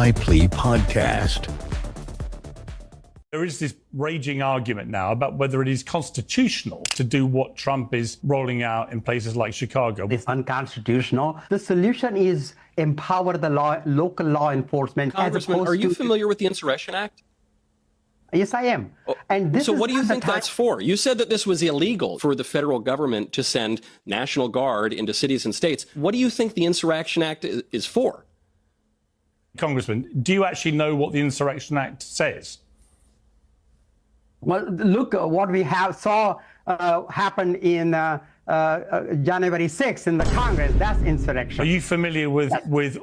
Laipply Podcast. There is this raging argument now about whether it is constitutional to do what Trump is rolling out in places like Chicago. It's unconstitutional. The solution is empower the local law enforcement. Congressman, are you familiar with the Insurrection Act? Yes, I am. And so what do you think that's for? You said that this was illegal for the federal government to send National Guard into cities and states. What do you think the Insurrection Act is for? Congressman, do you actually know what the Insurrection Act says? Well, look what we saw happen in January 6th in the Congress. That's insurrection. Are you familiar with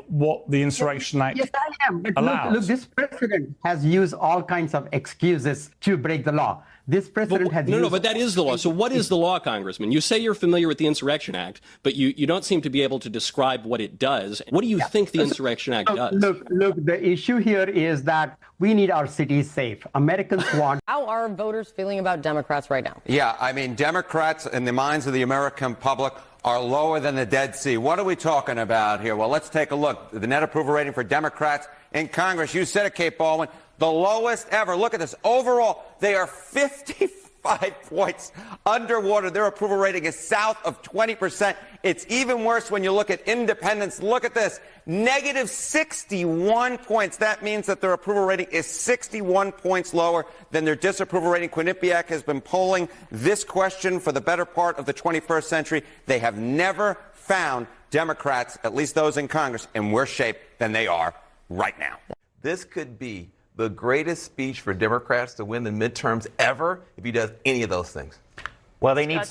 what the Insurrection Act Yes, I am. But allows? Look, this president has used all kinds of excuses to break the law. This president has used... No, but that is the law. So what is the law, Congressman? You say you're familiar with the Insurrection Act, but you don't seem to be able to describe what it does. What do you think the Insurrection Act does? Look, the issue here is that we need our cities safe. Americans want... How are voters feeling about Democrats right now? Yeah, I mean, Democrats in the minds of the American public are lower than the Dead Sea. What are we talking about here? Well, let's take a look. The net approval rating for Democrats in Congress, you said it, Kate Baldwin, the lowest ever. Look at this. Overall, they are 55 points underwater. Their approval rating is south of 20%. It's even worse when you look at independents. Look at this. Negative 61 points. That means that their approval rating is 61 points lower than their disapproval rating. Quinnipiac has been polling this question for the better part of the 21st century. They have never found Democrats, at least those in Congress, in worse shape than they are right now. This could be the greatest speech for Democrats to win the midterms ever if he does any of those things. Well, they need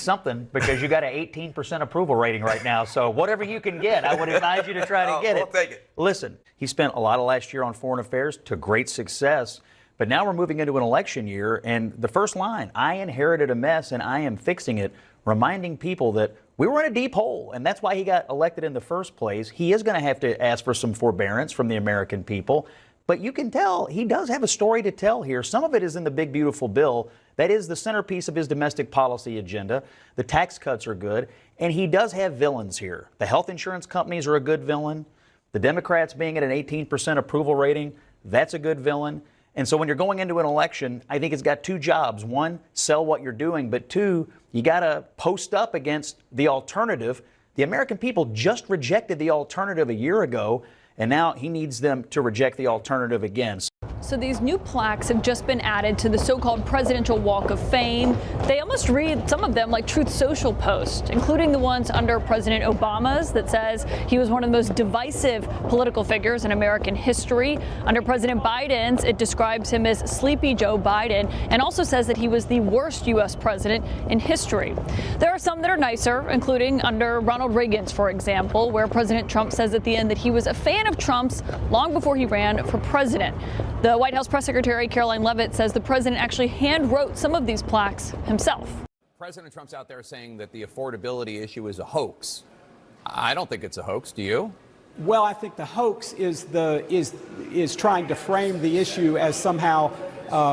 something because you got an 18% approval rating right now. So whatever you can get, I would advise you to try to get it. We'll take it. Listen, he spent a lot of last year on foreign affairs to great success. But now we're moving into an election year. And the first line, I inherited a mess and I am fixing it, reminding people that we were in a deep hole. And that's why he got elected in the first place. He is going to have to ask for some forbearance from the American people. But you can tell he does have a story to tell here. Some of it is in the big, beautiful bill. That is the centerpiece of his domestic policy agenda. The tax cuts are good. And he does have villains here. The health insurance companies are a good villain. The Democrats being at an 18% approval rating, that's a good villain. And so when you're going into an election, I think it's got two jobs. One, sell what you're doing. But two, you got to post up against the alternative. The American people just rejected the alternative a year ago. And now he needs them to reject the alternative again. So these new plaques have just been added to the so-called Presidential Walk of Fame. They almost read, some of them, like Truth Social posts, including the ones under President Obama's that says he was one of the most divisive political figures in American history. Under President Biden's, it describes him as Sleepy Joe Biden and also says that he was the worst U.S. president in history. There are some that are nicer, including under Ronald Reagan's, for example, where President Trump says at the end that he was a fan of Trump's long before he ran for president. The White House press secretary Caroline Leavitt says the president actually hand wrote some of these plaques himself. President Trump's out there saying that the affordability issue is a hoax. I don't think it's a hoax. Do you? Well, I think the hoax is trying to frame the issue as somehow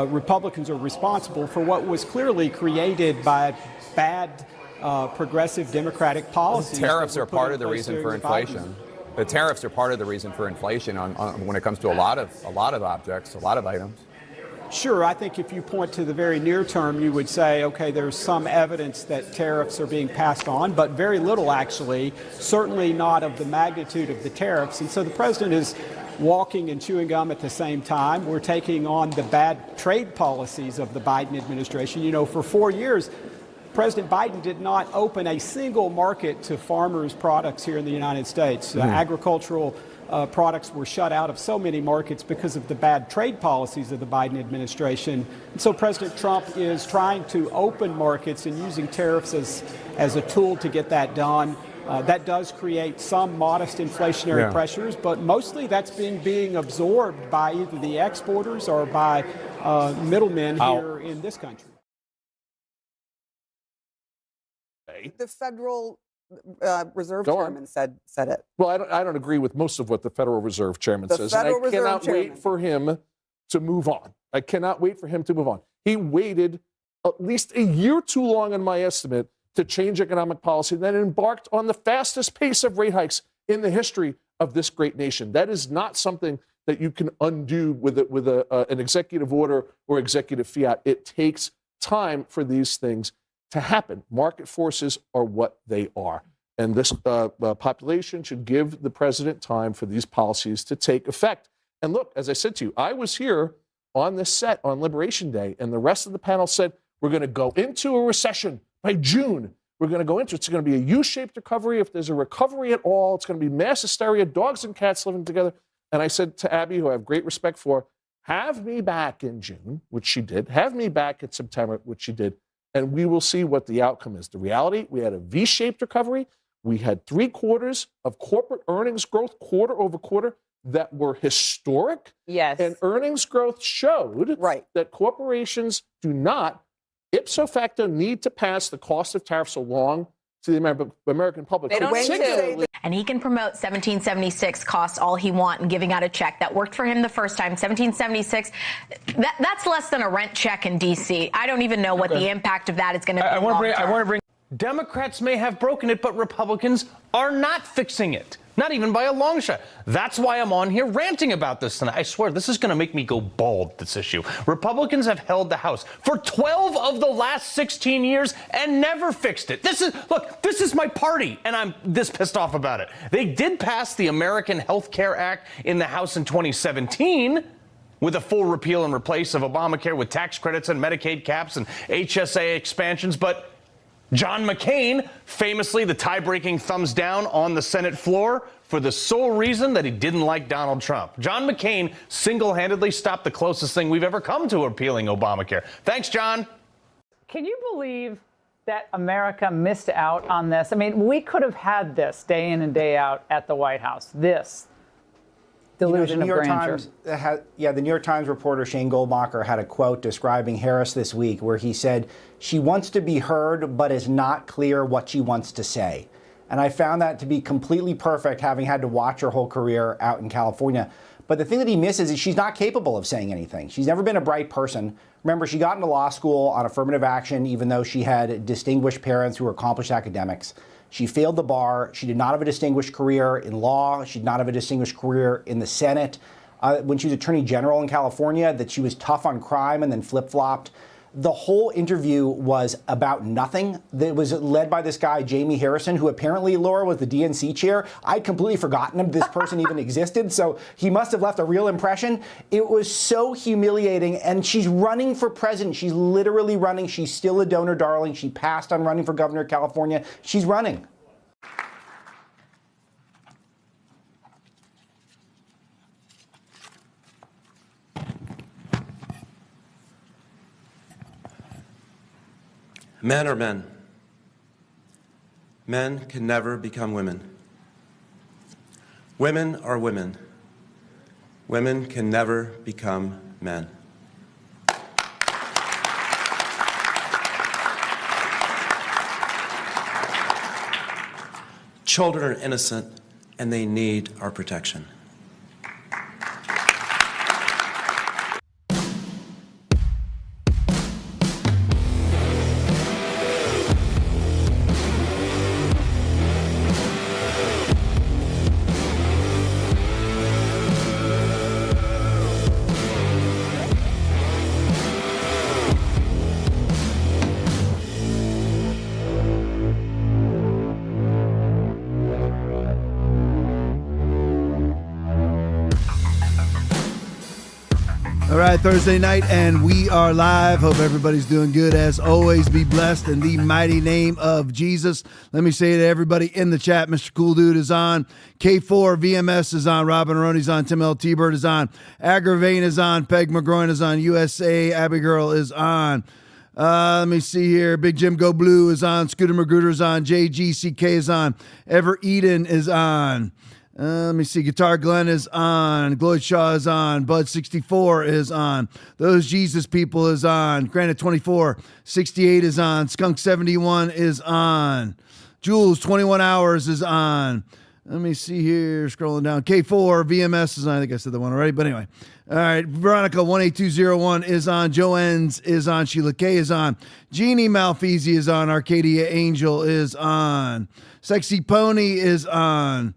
Republicans are responsible for what was clearly created by bad progressive Democratic policies. Tariffs are part of the reason for inflation. The tariffs are part of the reason for inflation when it comes to a lot of objects, a lot of items. Sure. I think if you point to the very near term, you would say, OK, there's some evidence that tariffs are being passed on, but very little, actually, certainly not of the magnitude of the tariffs. And so the president is walking and chewing gum at the same time. We're taking on the bad trade policies of the Biden administration. You know, for 4 years, President Biden did not open a single market to farmers' products here in the United States. Agricultural products were shut out of so many markets because of the bad trade policies of the Biden administration. And so President Trump is trying to open markets and using tariffs as a tool to get that done. That does create some modest inflationary pressures, but mostly that's being absorbed by either the exporters or by middlemen here in this country. The Federal Reserve Chairman said it. Well, I don't agree with most of what the Federal Reserve Chairman says. And I cannot wait for him to move on. I cannot wait for him to move on. He waited at least a year too long, in my estimate, to change economic policy, then embarked on the fastest pace of rate hikes in the history of this great nation. That is not something that you can undo with an executive order or executive fiat. It takes time for these things to happen. Market forces are what they are. And this population should give the president time for these policies to take effect. And look, as I said to you, I was here on this set on Liberation Day, and the rest of the panel said, we're going to go into a recession by June. We're going to go into it. It's going to be a U-shaped recovery. If there's a recovery at all, it's going to be mass hysteria, dogs and cats living together. And I said to Abby, who I have great respect for, have me back in June, which she did. Have me back in September, which she did. And we will see what the outcome is. The reality, we had a V-shaped recovery. We had 3 quarters of corporate earnings growth, quarter over quarter, that were historic. Yes. And earnings growth showed that corporations do not, ipso facto, need to pass the cost of tariffs along to the American public. They don't and he can promote 1776 costs all he wants and giving out a check. That worked for him the first time. 1776, that's less than a rent check in D.C. I don't even know what the impact of that is going to be. I want to bring. Democrats may have broken it, but Republicans are not fixing it. Not even by a long shot. That's why I'm on here ranting about this tonight. I swear, this is going to make me go bald, this issue. Republicans have held the House for 12 of the last 16 years and never fixed it. This is my party, and I'm this pissed off about it. They did pass the American Health Care Act in the House in 2017 with a full repeal and replace of Obamacare with tax credits and Medicaid caps and HSA expansions, but John McCain, famously the tie-breaking thumbs down on the Senate floor for the sole reason that he didn't like Donald Trump. John McCain single-handedly stopped the closest thing we've ever come to repealing Obamacare. Thanks, John. Can you believe that America missed out on this? I mean, we could have had this day in and day out at the White House. This delusion of grandeur. The New York Times reporter Shane Goldmacher had a quote describing Harris this week where he said, she wants to be heard, but is not clear what she wants to say. And I found that to be completely perfect, having had to watch her whole career out in California. But the thing that he misses is she's not capable of saying anything. She's never been a bright person. Remember, she got into law school on affirmative action, even though she had distinguished parents who were accomplished academics. She failed the bar. She did not have a distinguished career in law. She did not have a distinguished career in the Senate. When she was Attorney General in California, that she was tough on crime and then flip-flopped. The whole interview was about nothing. It was led by this guy, Jamie Harrison, who apparently, Laura, was the DNC chair. I'd completely forgotten this person even existed, so he must have left a real impression. It was so humiliating, and she's running for president. She's literally running. She's still a donor darling. She passed on running for governor of California. She's running. Men are men. Men can never become women. Women are women. Women can never become men. Children are innocent, and they need our protection. All right, Thursday night, and we are live. Hope everybody's doing good. As always, be blessed in the mighty name of Jesus. Let me say to everybody in the chat, Mr. Cool Dude is on. K4 VMS is on. Robin Aroni's on. Tim L. T-Bird is on. Aggravain is on. Peg McGroin is on. USA Abby Girl is on. Let me see here. Big Jim Go Blue is on. Scooter Magruder is on. JGCK is on. Ever Eden is on. Let me see. Guitar Glenn is on. Gloyd Shaw is on. Bud 64 is on. Those Jesus People is on. Granite 24 68 is on. Skunk 71 is on. Jules 21 Hours is on. Let me see here. Scrolling down. K4 VMS is on. I think I said that one already, but anyway. All right. Veronica 18201 is on. Joennes is on. Sheila K is on. Jeannie Malfeasy is on. Arcadia Angel is on. Sexy Pony is on.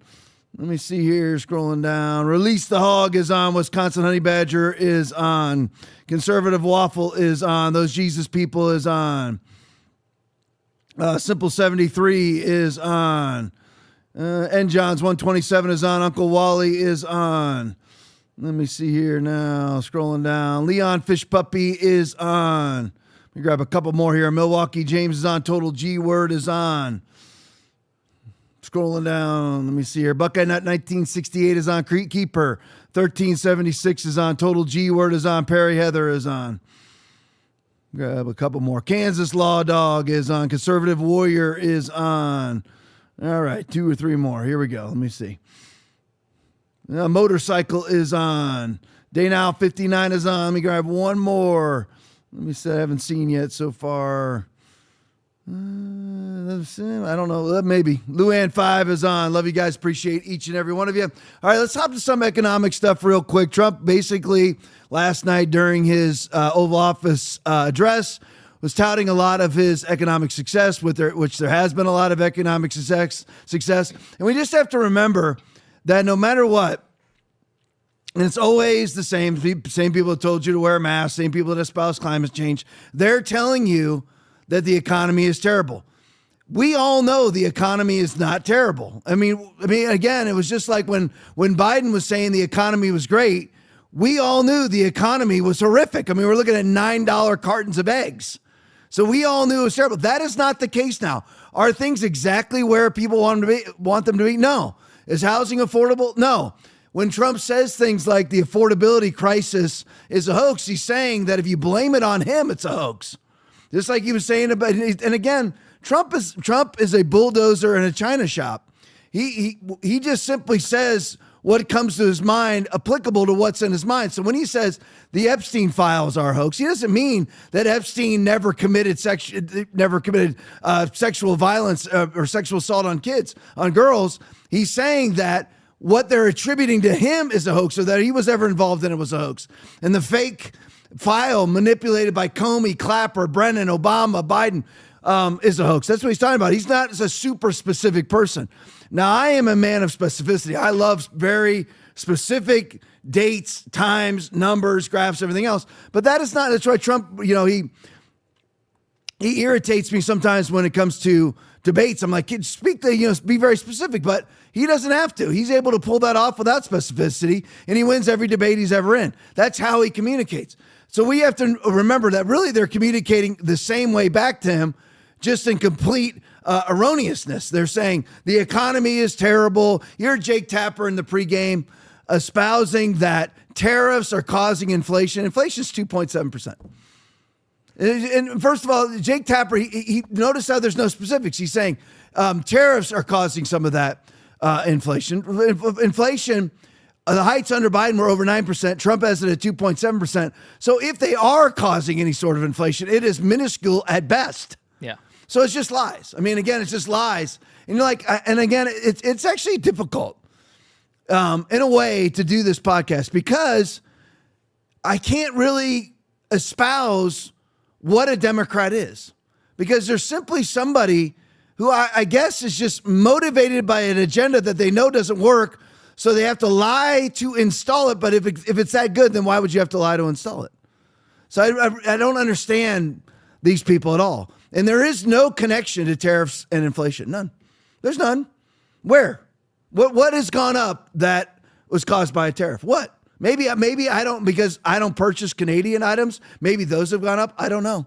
Let me see here, scrolling down. Release the Hog is on. Wisconsin Honey Badger is on. Conservative Waffle is on. Those Jesus People is on. Simple 73 is on. N. John's 127 is on. Uncle Wally is on. Let me see here now. Scrolling down. Leon Fish Puppy is on. Let me grab a couple more here. Milwaukee James is on. Total G Word is on. Scrolling down. Let me see here. Buckeye Nut 1968 is on. Creek Keeper 1376 is on. Total G Word is on. Perry Heather is on. Grab a couple more. Kansas Law Dog is on. Conservative Warrior is on. All right, 2 or 3 more. Here we go. Let me see. Motorcycle is on. Day Now 59 is on. Let me grab one more. Let me see. I haven't seen yet so far. I don't know. Maybe. Luann 5 is on. Love you guys. Appreciate each and every one of you. All right, let's hop to some economic stuff real quick. Trump basically last night during his Oval Office address was touting a lot of his economic success, which there has been a lot of economic success. And we just have to remember that no matter what, and it's always the same people that told you to wear a mask, same people that espouse climate change, they're telling you that the economy is terrible. We all know the economy is not terrible. I mean, again, it was just like when Biden was saying the economy was great, we all knew the economy was horrific. I mean, we're looking at $9 cartons of eggs. So we all knew it was terrible. That is not the case now. Are things exactly where people want them to be? No. Is housing affordable? No. When Trump says things like the affordability crisis is a hoax, he's saying that if you blame it on him, it's a hoax. Just like he was saying about, and again, Trump is a bulldozer in a china shop. He just simply says what comes to his mind, applicable to what's in his mind. So when he says the Epstein files are a hoax, he doesn't mean that Epstein never committed sexual violence or sexual assault on girls. He's saying that what they're attributing to him is a hoax, or that he was ever involved in it was a hoax. And the fake file manipulated by Comey, Clapper, Brennan, Obama, Biden is a hoax. That's what he's talking about. He's not a super specific person. Now, I am a man of specificity. I love very specific dates, times, numbers, graphs, everything else. But that's why Trump, he irritates me sometimes when it comes to debates. I'm like, be very specific, but he doesn't have to. He's able to pull that off without specificity, and he wins every debate he's ever in. That's how he communicates. So we have to remember that really they're communicating the same way back to him, just in complete erroneousness. They're saying the economy is terrible. You're Jake Tapper in the pregame espousing that tariffs are causing inflation. Inflation is 2.7%. And first of all, Jake Tapper, he noticed how there's no specifics. He's saying tariffs are causing some of that inflation. Inflation, the heights under Biden were over 9%. Trump has it at 2.7%. So if they are causing any sort of inflation, it is minuscule at best. Yeah. So it's just lies. I mean, again, it's just lies. And you're like, and again, it's actually difficult in a way to do this podcast because I can't really espouse what a Democrat is, because there's simply somebody who I guess is just motivated by an agenda that they know doesn't work, so they have to lie to install it. But if it's that good, then why would you have to lie to install it? So I don't understand these people at all. And there is no connection to tariffs and inflation. None. There's none. Where? What has gone up that was caused by a tariff? What? Maybe I don't, because I don't purchase Canadian items. Maybe those have gone up. I don't know.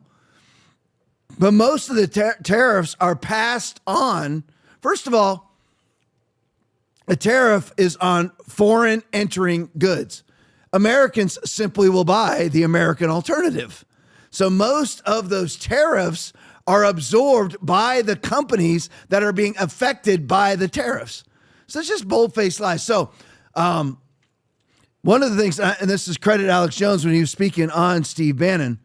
But most of the tariffs are passed on. First of all, a tariff is on foreign entering goods. Americans simply will buy the American alternative. So most of those tariffs are absorbed by the companies that are being affected by the tariffs. So it's just bold-faced lies. So one of the things, and this is credit Alex Jones when he was speaking on Steve Bannon,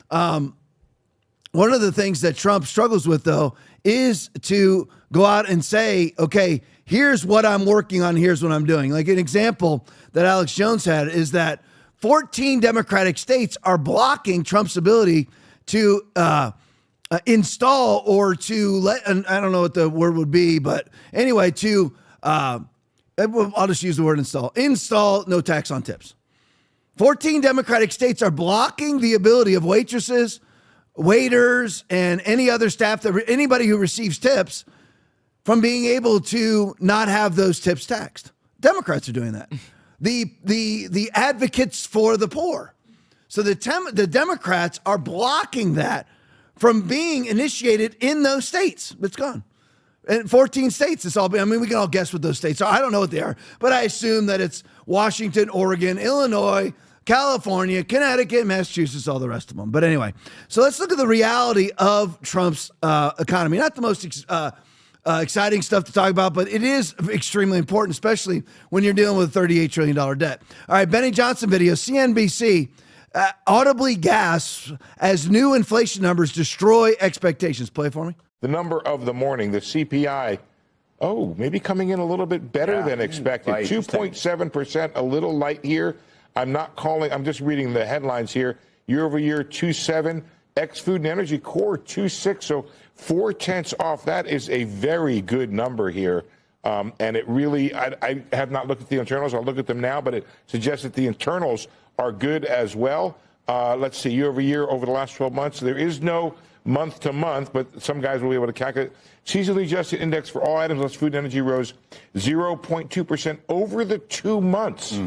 one of the things that Trump struggles with, though, is to go out and say, okay, here's what I'm working on, here's what I'm doing. Like an example that Alex Jones had is that 14 Democratic states are blocking Trump's ability to install or to let, and I don't know what the word would be, but anyway, to I'll just use the word install. Install no tax on tips. 14 Democratic states are blocking the ability of waitresses, waiters, and any other staff, anybody who receives tips, from being able to not have those tips taxed. Democrats are doing that. The advocates for the poor. So the Democrats are blocking that from being initiated in those states. It's gone. In 14 states, it's all. I mean, we can all guess what those states are. I don't know what they are, but I assume that it's Washington, Oregon, Illinois, California, Connecticut, Massachusetts, all the rest of them. But anyway, so let's look at the reality of Trump's economy. Not the most exciting stuff to talk about, but it is extremely important, especially when you're dealing with a $38 trillion debt. All right, Benny Johnson video, CNBC audibly gasps as new inflation numbers destroy expectations. Play it for me. The number of the morning, the CPI, maybe coming in a little bit better than expected. 2.7%, a little light here. I'm just reading the headlines here. Year over year, 2.7. Ex-food and energy core, 2.6. So 0.4 off. That is a very good number here. And it really, I have not looked at the internals. I'll look at them now, but it suggests that the internals are good as well. Let's see, year over year, over the last 12 months. There is no month to month, but some guys will be able to calculate. Seasonally adjusted index for all items less food and energy rose 0.2% over the 2 months.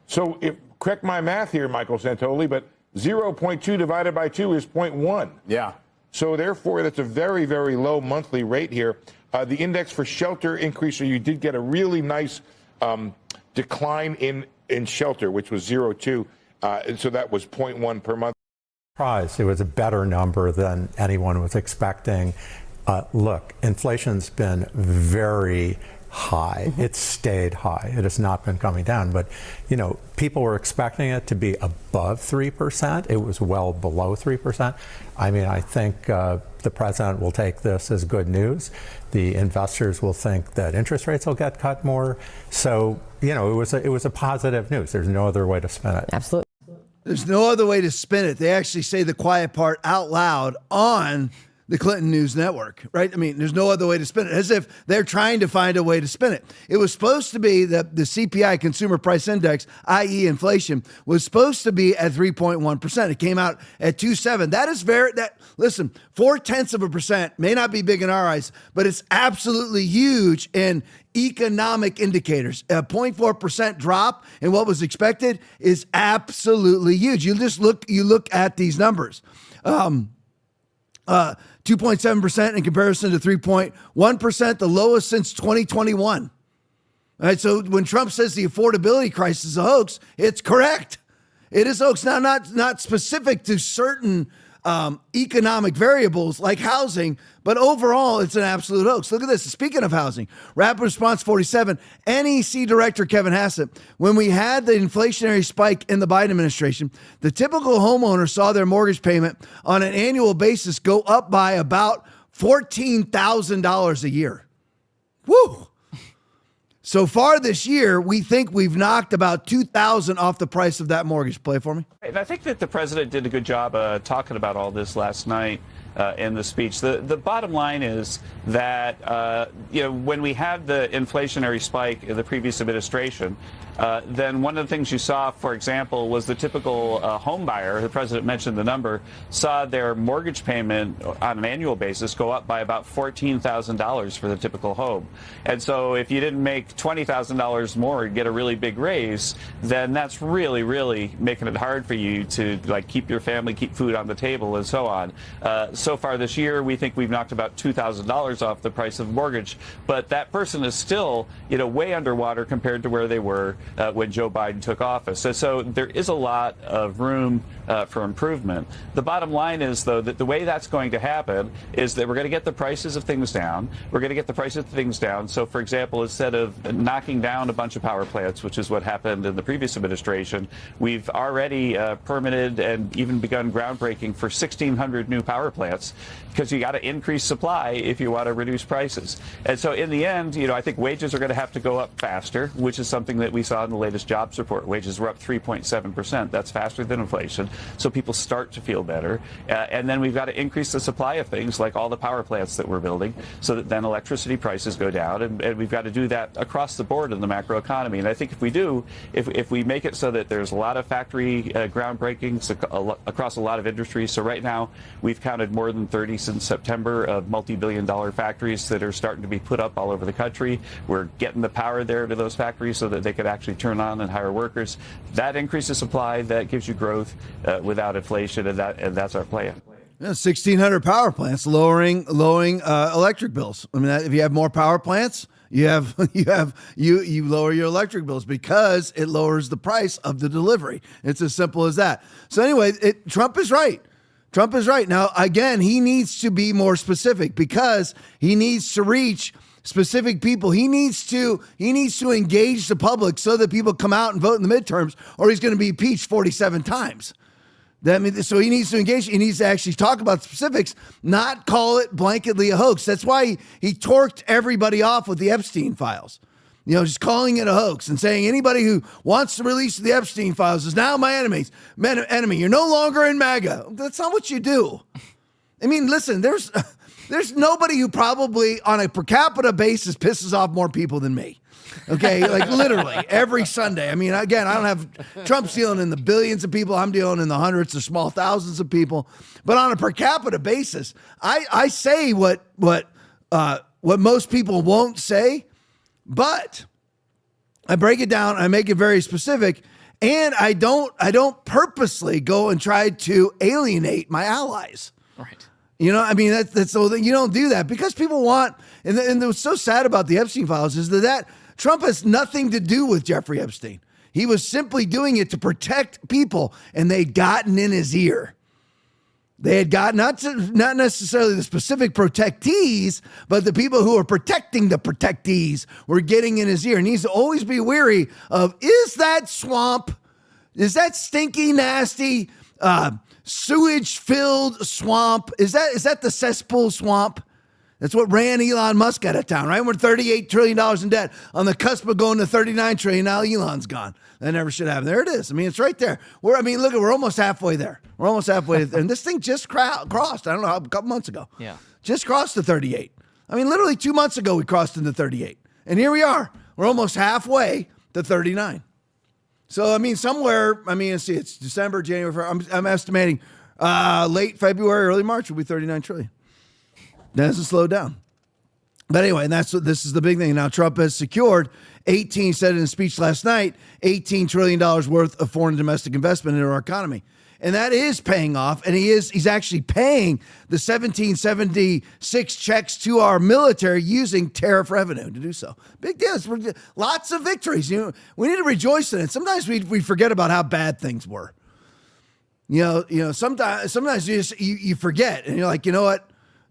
So correct my math here, Michael Santoli, but 0.2 divided by 2 is 0.1. Yeah. So therefore, that's a very, very low monthly rate here. The index for shelter increase, so you did get a really nice decline in shelter, which was 0.2. And so that was 0.1 per month. It was a better number than anyone was expecting. Look, inflation's been very high. It's stayed high. It has not been coming down. But, people were expecting it to be above 3%. It was well below 3%. I mean, I think the president will take this as good news. The investors will think that interest rates will get cut more. So, it was a positive news. There's no other way to spin it. Absolutely. There's no other way to spin it. They actually say the quiet part out loud on the Clinton News Network, right? I mean, there's no other way to spin it, as if they're trying to find a way to spin it. It was supposed to be that the CPI, Consumer Price Index, i.e. inflation, was supposed to be at 3.1%. It came out at 2.7. That is listen, 0.4% may not be big in our eyes, but it's absolutely huge in economic indicators. A 0.4% drop in what was expected is absolutely huge. You look at these numbers. 2.7% in comparison to 3.1%, the lowest since 2021. All right, so when Trump says the affordability crisis is a hoax, it's correct. It is a hoax. Now, not specific to certain economic variables like housing, but overall, it's an absolute hoax. Look at this. Speaking of housing, Rapid Response 47, NEC Director Kevin Hassett, when we had the inflationary spike in the Biden administration, the typical homeowner saw their mortgage payment on an annual basis go up by about $14,000 a year. Woo! So far this year, we think we've knocked about $2,000 off the price of that mortgage. Play for me. And I think that the president did a good job talking about all this last night in the speech. The bottom line is that when we had the inflationary spike in the previous administration, then one of the things you saw, for example, was the typical home buyer, the president mentioned the number, saw their mortgage payment on an annual basis go up by about $14,000 for the typical home. And so if you didn't make $20,000 more and get a really big raise, then that's really, really making it hard for you to keep your family, keep food on the table and so on. So far this year, we think we've knocked about $2,000 off the price of a mortgage, but that person is still, way underwater compared to where they were when Joe Biden took office. So there is a lot of room for improvement. The bottom line is, though, that the way that's going to happen is that we're going to get the prices of things down. We're going to get the prices of things down. So, for example, instead of knocking down a bunch of power plants, which is what happened in the previous administration, we've already permitted and even begun groundbreaking for 1,600 new power plants, because you got to increase supply if you want to reduce prices. And so in the end, I think wages are going to have to go up faster, which is something that we saw in the latest jobs report. Wages were up 3.7%. That's faster than inflation. So people start to feel better. And then we've got to increase the supply of things like all the power plants that we're building so that then electricity prices go down. And we've got to do that across the board in the macroeconomy. And I think if we do, if we make it so that there's a lot of factory groundbreakings across a lot of industries. So right now we've counted more than 30 since September of multi-billion-dollar factories that are starting to be put up all over the country. We're getting the power there to those factories so that they could actually turn on and hire workers. That increases supply, that gives you growth without inflation, and that's our plan. Yeah, 1,600 power plants lowering electric bills. I mean, if you have more power plants, you lower your electric bills because it lowers the price of the delivery. It's as simple as that. So anyway, Trump is right. Trump is right. Now, again, he needs to be more specific because he needs to reach specific people. He needs to engage the public so that people come out and vote in the midterms, or he's going to be impeached 47 times. So he needs to engage. He needs to actually talk about specifics, not call it blanketly a hoax. That's why he torqued everybody off with the Epstein files. Just calling it a hoax and saying anybody who wants to release the Epstein files is now my enemy. You're no longer in MAGA. That's not what you do. I mean, listen, there's nobody who probably on a per capita basis pisses off more people than me. Okay, like literally every Sunday. I mean, again, I don't have Trump's dealing in the billions of people. I'm dealing in the hundreds of small thousands of people. But on a per capita basis, I say what most people won't say, but I break it down. I make it very specific, and I don't purposely go and try to alienate my allies. Right. I mean, that's so you don't do that because people want. And what's so sad about the Epstein files is that Trump has nothing to do with Jeffrey Epstein. He was simply doing it to protect people, and they'd gotten in his ear. They had got not necessarily the specific protectees, but the people who are protecting the protectees were getting in his ear. And he needs to always be wary of, is that swamp, is that stinky, nasty, sewage-filled swamp, is that the cesspool swamp? That's what ran Elon Musk out of town, right? We're $38 trillion in debt on the cusp of going to $39 trillion. Now Elon's gone. That never should happen. There it is. I mean, it's right there. We're almost halfway there. We're almost halfway there. And this thing just crossed, I don't know, a couple months ago. Yeah. Just crossed the 38. I mean, literally 2 months ago, we crossed into 38. And here we are. We're almost halfway to 39. So, I mean, let's see, it's December, January, I'm estimating late February, early March will be 39 trillion. That hasn't slowed down. But anyway, and this is the big thing. Now, Trump has secured said in a speech last night, $18 trillion worth of foreign domestic investment into our economy. And that is paying off. And he's actually paying the 1776 checks to our military using tariff revenue to do so. Big deal. Lots of victories. We need to rejoice in it. Sometimes we forget about how bad things were. Sometimes you forget and you're like, you know what?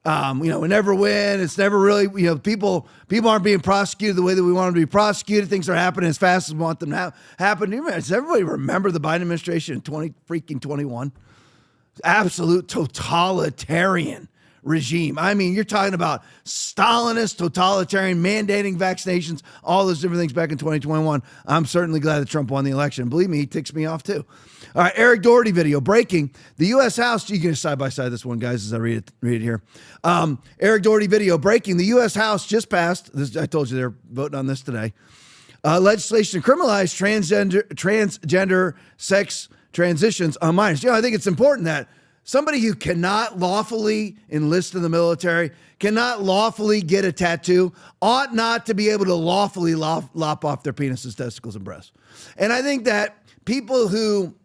We never win. It's never really, people aren't being prosecuted the way that we want them to be prosecuted. Things are happening as fast as we want them to happen. Does everybody remember the Biden administration in 2021? Absolute totalitarian regime. I mean, you're talking about Stalinist, totalitarian, mandating vaccinations, all those different things back in 2021. I'm certainly glad that Trump won the election. Believe me, he ticks me off too. All right, Eric Doherty video breaking. The U.S. House, you can side by side this one, guys, as I read it here. Eric Doherty video breaking. The U.S. House just passed, I told you they're voting on this today, legislation to criminalize transgender sex transitions on minors. I think it's important that somebody who cannot lawfully enlist in the military, cannot lawfully get a tattoo, ought not to be able to lawfully lop off their penises, testicles, and breasts. And I think that people who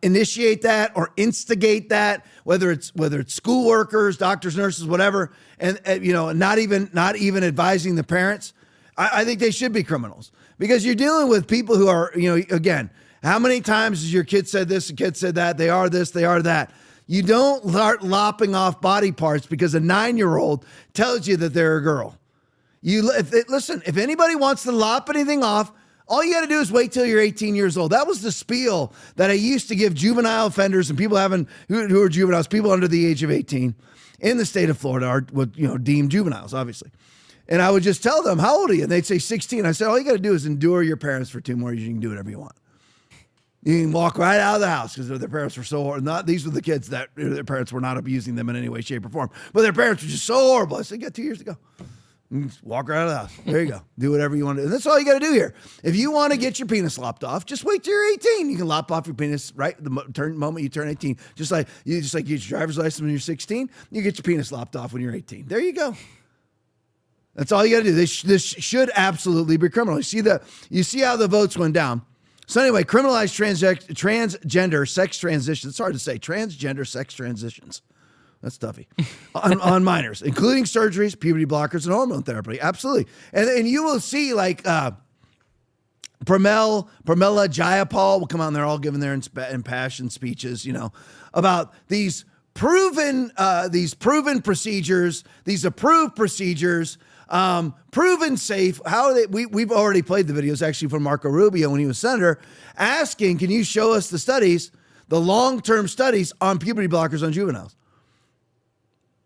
initiate that or instigate that, whether it's school workers, doctors, nurses, whatever, and not even advising the parents, I think they should be criminals because you're dealing with people who are, again, how many times has your kid said this, a kid said that, they are this, they are that. You don't start lopping off body parts because a 9-year-old tells you that they're a girl. Listen, if anybody wants to lop anything off, all you got to do is wait till you're 18 years old. That was the spiel that I used to give juvenile offenders and people who are juveniles, people under the age of 18 in the state of Florida are deemed juveniles, obviously. And I would just tell them, how old are you? And they'd say 16. I said, all you got to do is endure your parents for 2 more years. You can do whatever you want. You can walk right out of the house because their parents were so horrible. These were the kids that their parents were not abusing them in any way, shape, or form. But their parents were just so horrible. I said, you got 2 years to go. Just walk right out of the house. There you go. Do whatever you want to do. And that's all you got to do here. If you want to get your penis lopped off, just wait till you're 18. You can lop off your penis right the moment you turn 18. Just like you get your driver's license when you're 16, you get your penis lopped off when you're 18. There you go. That's all you got to do. This should absolutely be criminal. You see how the votes went down. So anyway, criminalize transgender sex transitions. It's hard to say. Transgender sex transitions. That's toughy. on minors, including surgeries, puberty blockers, and hormone therapy. Absolutely. And you will see like Pramila Jayapal will come out and they're all giving their impassioned speeches, about these proven procedures, these approved procedures, proven safe. How are they? We've already played the videos actually from Marco Rubio when he was senator, asking, can you show us the studies, the long-term studies on puberty blockers on juveniles?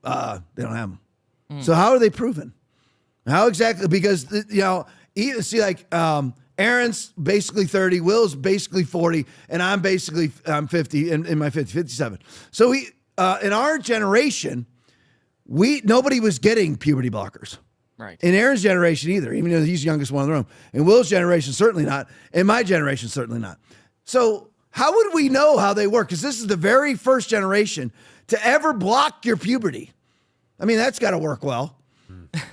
They don't have them. So how are they proven? How exactly? Because Aaron's basically 30, Will's basically 40, and I'm 50 in my 57. So in our generation, nobody was getting puberty blockers. Right. In Aaron's generation either, even though he's the youngest one in the room. In Will's generation, certainly not. In my generation, certainly not. So how would we know how they work? Because this is the very first generation to ever block your puberty. I mean, that's got to work well.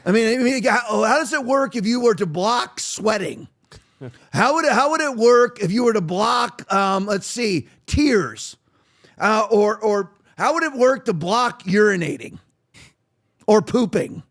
I mean, how does it work if you were to block sweating? How would it work if you were to block, tears? Or how would it work to block urinating or pooping?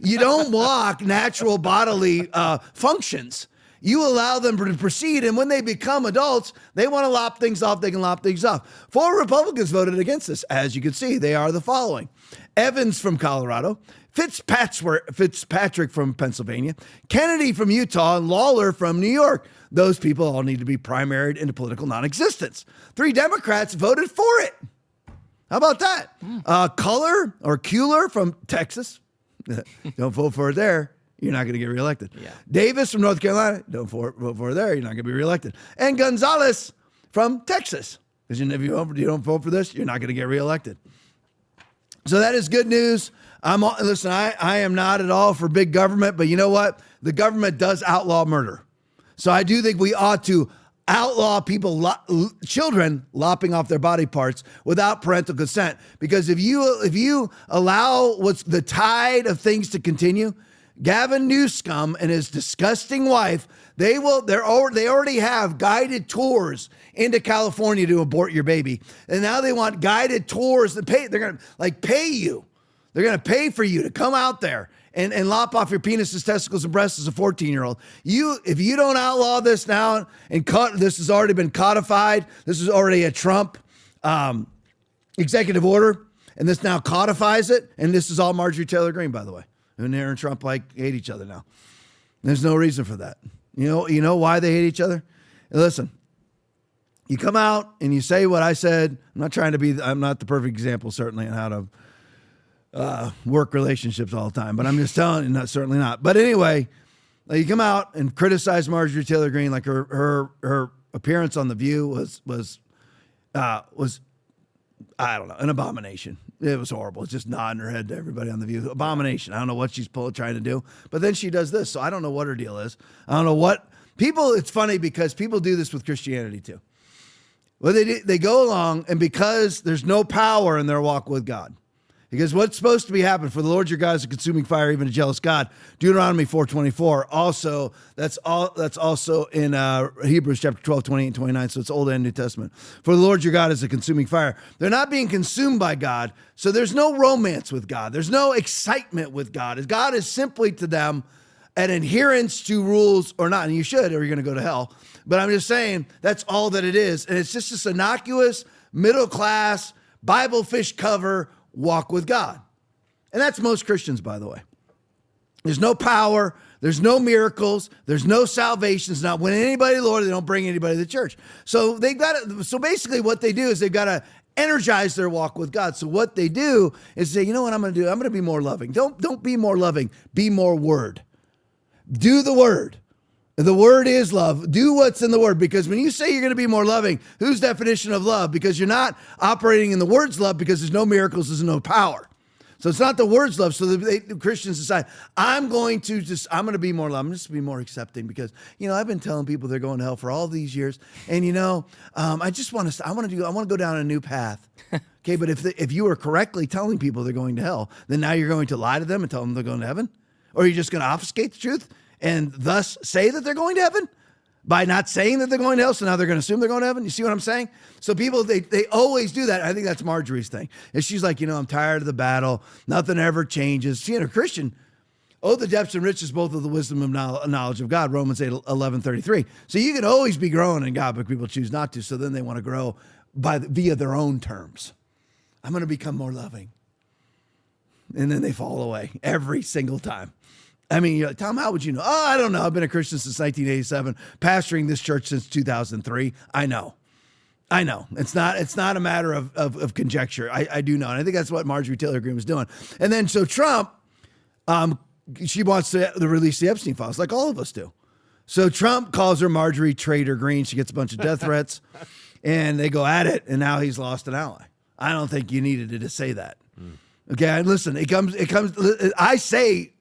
You don't block natural bodily functions. You allow them to proceed, and when they become adults, they want to lop things off, they can lop things off. 4 Republicans voted against this. As you can see, they are the following. Evans from Colorado, Fitzpatrick from Pennsylvania, Kennedy from Utah, and Lawler from New York. Those people all need to be primaried into political non-existence. 3 Democrats voted for it. How about that? Kuhler from Texas. Don't vote for it there. You're not going to get reelected. Yeah. Davis from North Carolina, don't vote for there. You're not going to be reelected. And Gonzalez from Texas. Because if you don't vote for this, you're not going to get reelected. So that is good news. I am not at all for big government, but you know what? The government does outlaw murder. So I do think we ought to outlaw children lopping off their body parts without parental consent. Because if you allow what's the tide of things to continue, Gavin Newsom and his disgusting wife, they already have guided tours into California to abort your baby. And now they want guided tours to pay. They're going to pay you. They're going to pay for you to come out there and lop off your penises, testicles, and breasts as a 14-year-old. If you don't outlaw this now, this has already been codified. This is already a Trump executive order, and this now codifies it. And this is all Marjorie Taylor Greene, by the way. And Aaron and Trump hate each other now. There's no reason for that. You know why they hate each other? Listen, you come out and you say what I said. I'm not the perfect example, certainly, on how to work relationships all the time. But I'm just telling you, certainly not. But anyway, you come out and criticize Marjorie Taylor Greene, like her appearance on The View was I don't know, an abomination. It was horrible. Just nodding her head to everybody on The View. Abomination. I don't know what she's trying to do. But then she does this. So I don't know what her deal is. I don't know what people. It's funny because people do this with Christianity too. Well, they go along, and because there's no power in their walk with God. Because what's supposed to be happening for the Lord your God is a consuming fire, even a jealous God. Deuteronomy 4:24. Also, that's also in Hebrews chapter 12, 28 and 29. So it's Old and New Testament. For the Lord your God is a consuming fire. They're not being consumed by God. So there's no romance with God. There's no excitement with God. God is simply to them an adherence to rules or not. And you should, or you're going to go to hell. But I'm just saying that's all that it is. And it's just this innocuous, middle class, Bible fish cover walk with God. And that's most Christians, by the way. There's no power. There's no miracles. There's no salvations. Not when anybody, Lord, they don't bring anybody to the church. So basically what they do is they've got an energize their walk with God. So what they do is say, you know what I'm going to do? I'm going to be more loving. Don't be more loving. Be more word. Do the word. The word is love. Do what's in the word, because when you say you're going to be more loving, whose definition of love? Because you're not operating in the word's love, because there's no miracles, there's no power. So it's not the word's love. So the Christians decide, I'm going to be more love. I'm just be more accepting, because, I've been telling people they're going to hell for all these years. And, I want to go down a new path. Okay. But if you are correctly telling people they're going to hell, then now you're going to lie to them and tell them they're going to heaven? Or are you just going to obfuscate the truth and thus say that they're going to heaven by not saying that they're going to hell? So now they're going to assume they're going to heaven. You see what I'm saying? So people, they always do that. I think that's Marjorie's thing. And she's like, I'm tired of the battle. Nothing ever changes. She and a Christian, the depths and riches both of the wisdom of knowledge of God, Romans 8:11-33. So you can always be growing in God, but people choose not to. So then they want to grow via their own terms. I'm going to become more loving. And then they fall away every single time. I mean, Tom, how would you know? Oh, I don't know. I've been a Christian since 1987, pastoring this church since 2003. I know. It's not a matter of conjecture. I do know. And I think that's what Marjorie Taylor Greene was doing. And then so Trump, she wants to release the Epstein files, like all of us do. So Trump calls her Marjorie Trader Greene. She gets a bunch of death threats, and they go at it. And now he's lost an ally. I don't think you needed to say that. Okay, listen. It comes. I say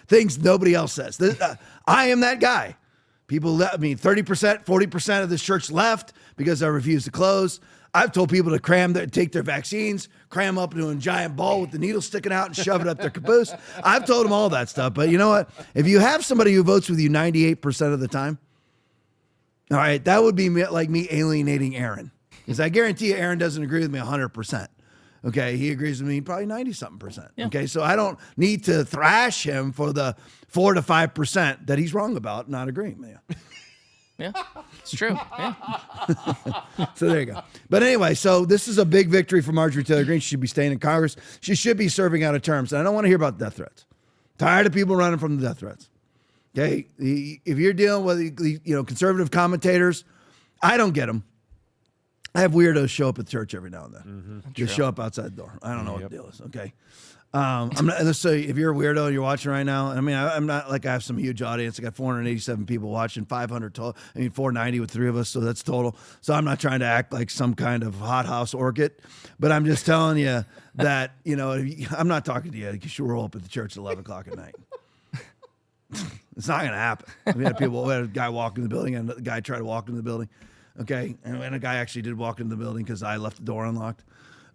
things nobody else says. I am that guy. People left. 30%, 40% of this church left because I refused to close. I've told people to take their vaccines, cram up into a giant ball with the needle sticking out and shove it up their caboose. I've told them all that stuff. But you know what? If you have somebody who votes with you 98% of the time, all right, that would be like me alienating Aaron. Because I guarantee you Aaron doesn't agree with me 100%. Okay, he agrees with me probably 90-something%. Yeah. Okay, so I don't need to thrash him for the 4 to 5% that he's wrong about not agreeing with me. Yeah, it's true. Yeah. So there you go. But anyway, so this is a big victory for Marjorie Taylor Greene. She should be staying in Congress. She should be serving out of terms. And I don't want to hear about death threats. Tired of people running from the death threats. Okay, if you're dealing with conservative commentators, I don't get them. I have weirdos show up at church every now and then. Just show up outside the door. I don't know what the deal is. Okay. I'm not, let's say if you're a weirdo and you're watching right now, I'm not like I have some huge audience. I got 487 people watching, 500 total. 490 with 3 of us, so that's total. So I'm not trying to act like some kind of hothouse orchid, but I'm just telling you that, I'm not talking to you because you roll up at the church at 11 o'clock at night. It's not going to happen. We had a guy walk in the building and a guy tried to walk in the building. Okay, and a guy actually did walk into the building because I left the door unlocked.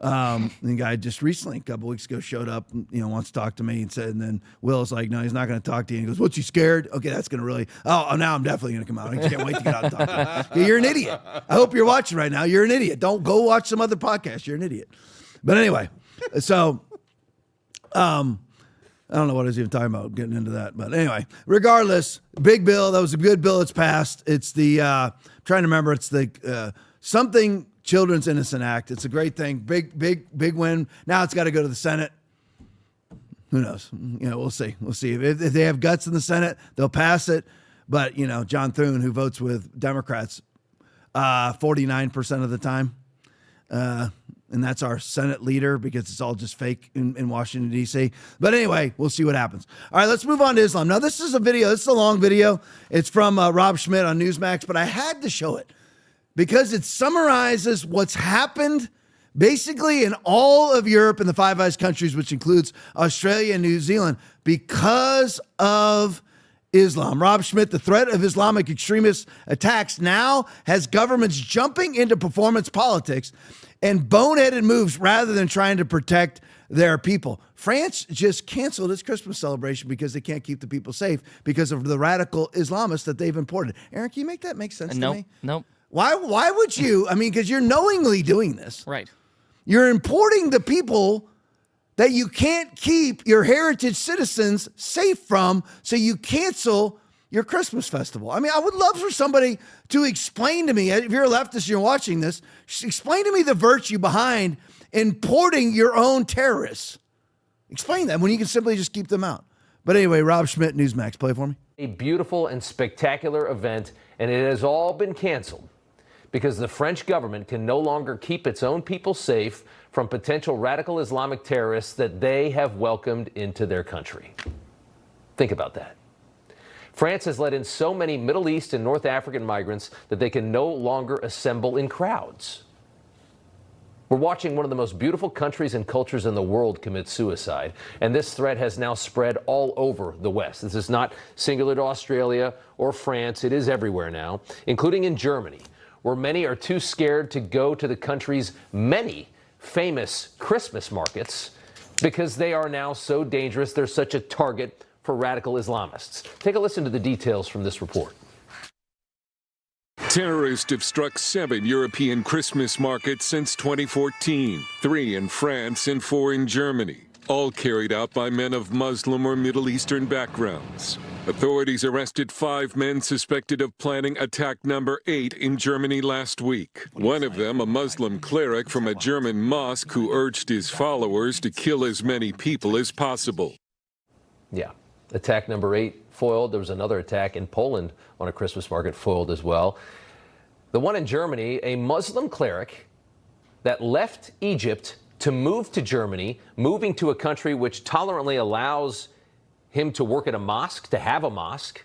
And the guy just recently, a couple weeks ago, showed up, wants to talk to me and then Will's like, no, he's not going to talk to you. And he goes, what's you scared? Okay, that's going to really, now I'm definitely going to come out. I can't wait to get out and talk to you. Okay, you're an idiot. I hope you're watching right now. You're an idiot. Don't go watch some other podcast. You're an idiot. But anyway, so, I don't know what I was even talking about getting into that. But anyway, regardless, big bill. That was a good bill. It's passed. It's the, trying to remember, it's the something Children's Innocent Act. It's a great thing. Big win. Now it's got to go to the Senate. Who knows? We'll see. We'll see. If they have guts in the Senate, they'll pass it. But, John Thune, who votes with Democrats 49% of the time, and that's our Senate leader because it's all just fake in Washington, D.C. But anyway, we'll see what happens. All right, let's move on to Islam. Now, this is a video. This is a long video. It's from Rob Schmidt on Newsmax, but I had to show it because it summarizes what's happened basically in all of Europe and the Five Eyes countries, which includes Australia and New Zealand, because of Islam. Rob Schmidt, the threat of Islamic extremist attacks now has governments jumping into performance politics and boneheaded moves rather than trying to protect their people. France just canceled its Christmas celebration because they can't keep the people safe because of the radical Islamists that they've imported. Aaron, can you make that make sense to me? Nope. Why would you? Because you're knowingly doing this. Right. You're importing the people that you can't keep your heritage citizens safe from, so you cancel your Christmas festival. I would love for somebody to explain to me, if you're a leftist and you're watching this, explain to me the virtue behind importing your own terrorists. Explain that when you can simply just keep them out. But anyway, Rob Schmidt, Newsmax, play for me. A beautiful and spectacular event, and it has all been canceled because the French government can no longer keep its own people safe from potential radical Islamic terrorists that they have welcomed into their country. Think about that. France has let in so many Middle East and North African migrants that they can no longer assemble in crowds. We're watching one of the most beautiful countries and cultures in the world commit suicide, and this threat has now spread all over the West. This is not singular to Australia or France. It is everywhere now, including in Germany, where many are too scared to go to the country's many famous Christmas markets because they are now so dangerous. They're such a target for radical Islamists. Take a listen to the details from this report. Terrorists have struck 7 European Christmas markets since 2014, 3 in France and 4 in Germany, all carried out by men of Muslim or Middle Eastern backgrounds. Authorities arrested 5 men suspected of planning attack number 8 in Germany last week. One of them, a Muslim cleric from a German mosque who urged his followers to kill as many people as possible. Yeah, attack number 8 foiled. There was another attack in Poland on a Christmas market, foiled as well. The one in Germany, a Muslim cleric that left Egypt to move to Germany, moving to a country which tolerantly allows him to work at a mosque, to have a mosque.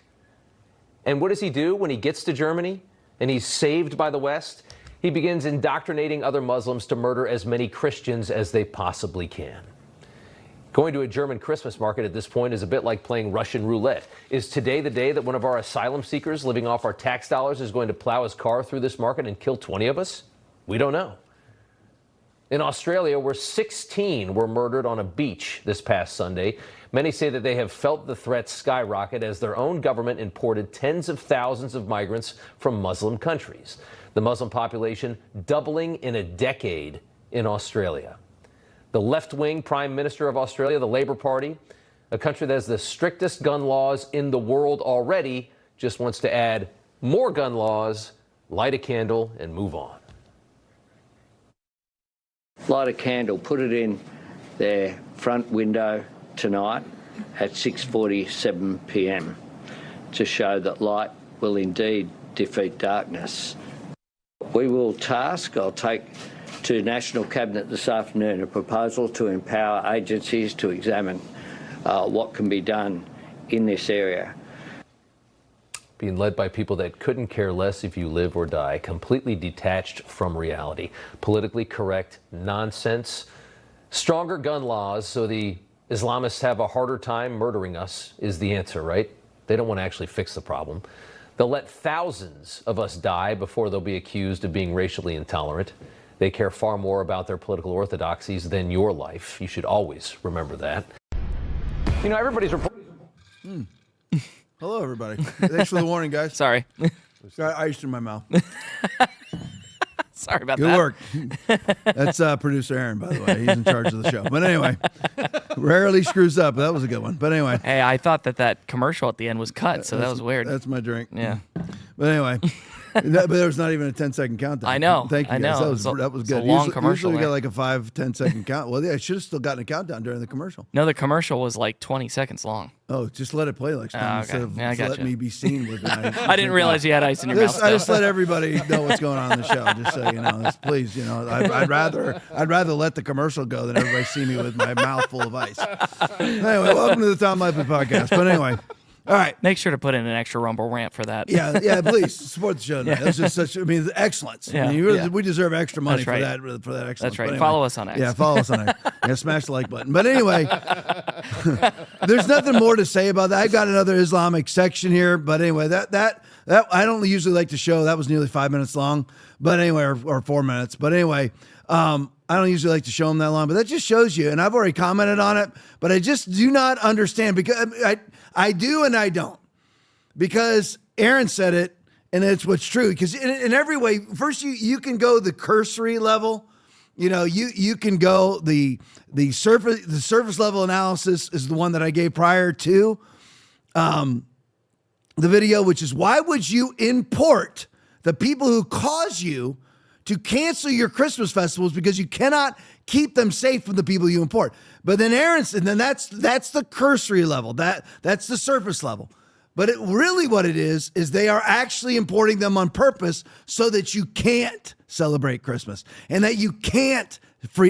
And what does he do when he gets to Germany and he's saved by the West? He begins indoctrinating other Muslims to murder as many Christians as they possibly can. Going to a German Christmas market at this point is a bit like playing Russian roulette. Is today the day that one of our asylum seekers living off our tax dollars is going to plow his car through this market and kill 20 of us? We don't know. In Australia, where 16 were murdered on a beach this past Sunday, many say that they have felt the threat skyrocket as their own government imported tens of thousands of migrants from Muslim countries. The Muslim population doubling in a decade in Australia. The left-wing Prime Minister of Australia, the Labour Party, a country that has the strictest gun laws in the world already, just wants to add more gun laws, light a candle, and move on. Light a candle, put it in their front window tonight at 6:47 p.m. to show that light will indeed defeat darkness. We will I'll take to National Cabinet this afternoon a proposal to empower agencies to examine what can be done in this area. Being led by people that couldn't care less if you live or die, completely detached from reality. Politically correct nonsense. Stronger gun laws so the Islamists have a harder time murdering us is the answer, right? They don't want to actually fix the problem. They'll let thousands of us die before they'll be accused of being racially intolerant. They care far more about their political orthodoxies than your life. You should always remember that. You know, everybody's reporting. Hello, everybody. Thanks for the warning, guys. Sorry. Got ice in my mouth. Sorry about Good that. work. That's producer Aaron, by the way. He's in charge of the show. But anyway, rarely screws up. That was a good one. But anyway. Hey, I thought that commercial at the end was cut, so that was weird. That's my drink. Yeah. But anyway. But there was not even a 10-second countdown. I know. Thank you, I guys. know. That was It's a good. long commercial, Usually we got right? like a 5-10 count. Well, yeah, I should have still gotten a countdown during the commercial. No, the commercial was like 20 seconds long. Oh, just let it play like Stone instead of letting me be seen with it. I didn't realize you had ice in your mouth. I just let everybody know what's going on in the show. Just so you know, please, you know, I'd rather let the commercial go than everybody see me with my mouth full of ice. Anyway, welcome to the Tom Laipply Podcast. But anyway. All right. Make sure to put in an extra Rumble rant for that. Yeah, please support the show. That's just such. I mean, excellence. Yeah. I mean, we deserve extra money That's right. for that excellence. That's right. But anyway, Follow us on X. Yeah, follow us on X. Yeah, smash the like button. But anyway, there's nothing more to say about that. I've got another Islamic section here, but anyway, that I don't usually like to show. That was nearly 5 minutes long, but anyway, or 4 minutes. But anyway. I don't usually like to show them that long, but that just shows you, and I've already commented on it, but I just do not understand because I do and I don't. Because Aaron said it, and it's what's true. Because in every way, first you can go the cursory level, you know, you can go the surface level analysis is the one that I gave prior to the video, which is why would you import the people who cause you to cancel your Christmas festivals because you cannot keep them safe from the people you import. But then Aaron said, then that's the cursory level. That's the surface level. But really what it is they are actually importing them on purpose so that you can't celebrate Christmas and that you can't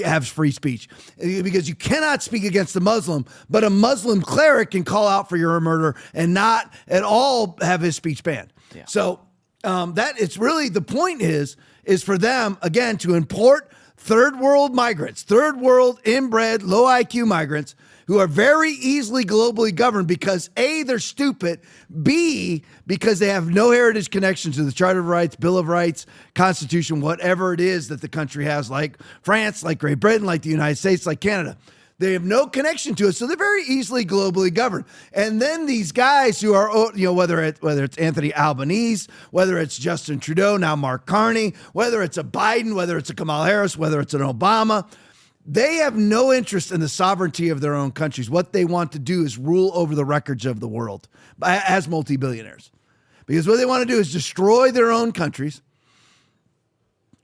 have free speech, because you cannot speak against a Muslim, but a Muslim cleric can call out for your murder and not at all have his speech banned. Yeah. So that it's really, the point is for them, again, to import third world migrants, third world inbred, low IQ migrants who are very easily globally governed because A, they're stupid, B, because they have no heritage connection to the Charter of Rights, Bill of Rights, Constitution, whatever it is that the country has, like France, like Great Britain, like the United States, like Canada. They have no connection to it, so they're very easily globally governed. And then these guys who are, whether it's Anthony Albanese, whether it's Justin Trudeau, now Mark Carney, whether it's a Biden, whether it's a Kamala Harris, whether it's an Obama, they have no interest in the sovereignty of their own countries. What they want to do is rule over the records of the world as multi-billionaires. Because what they want to do is destroy their own countries,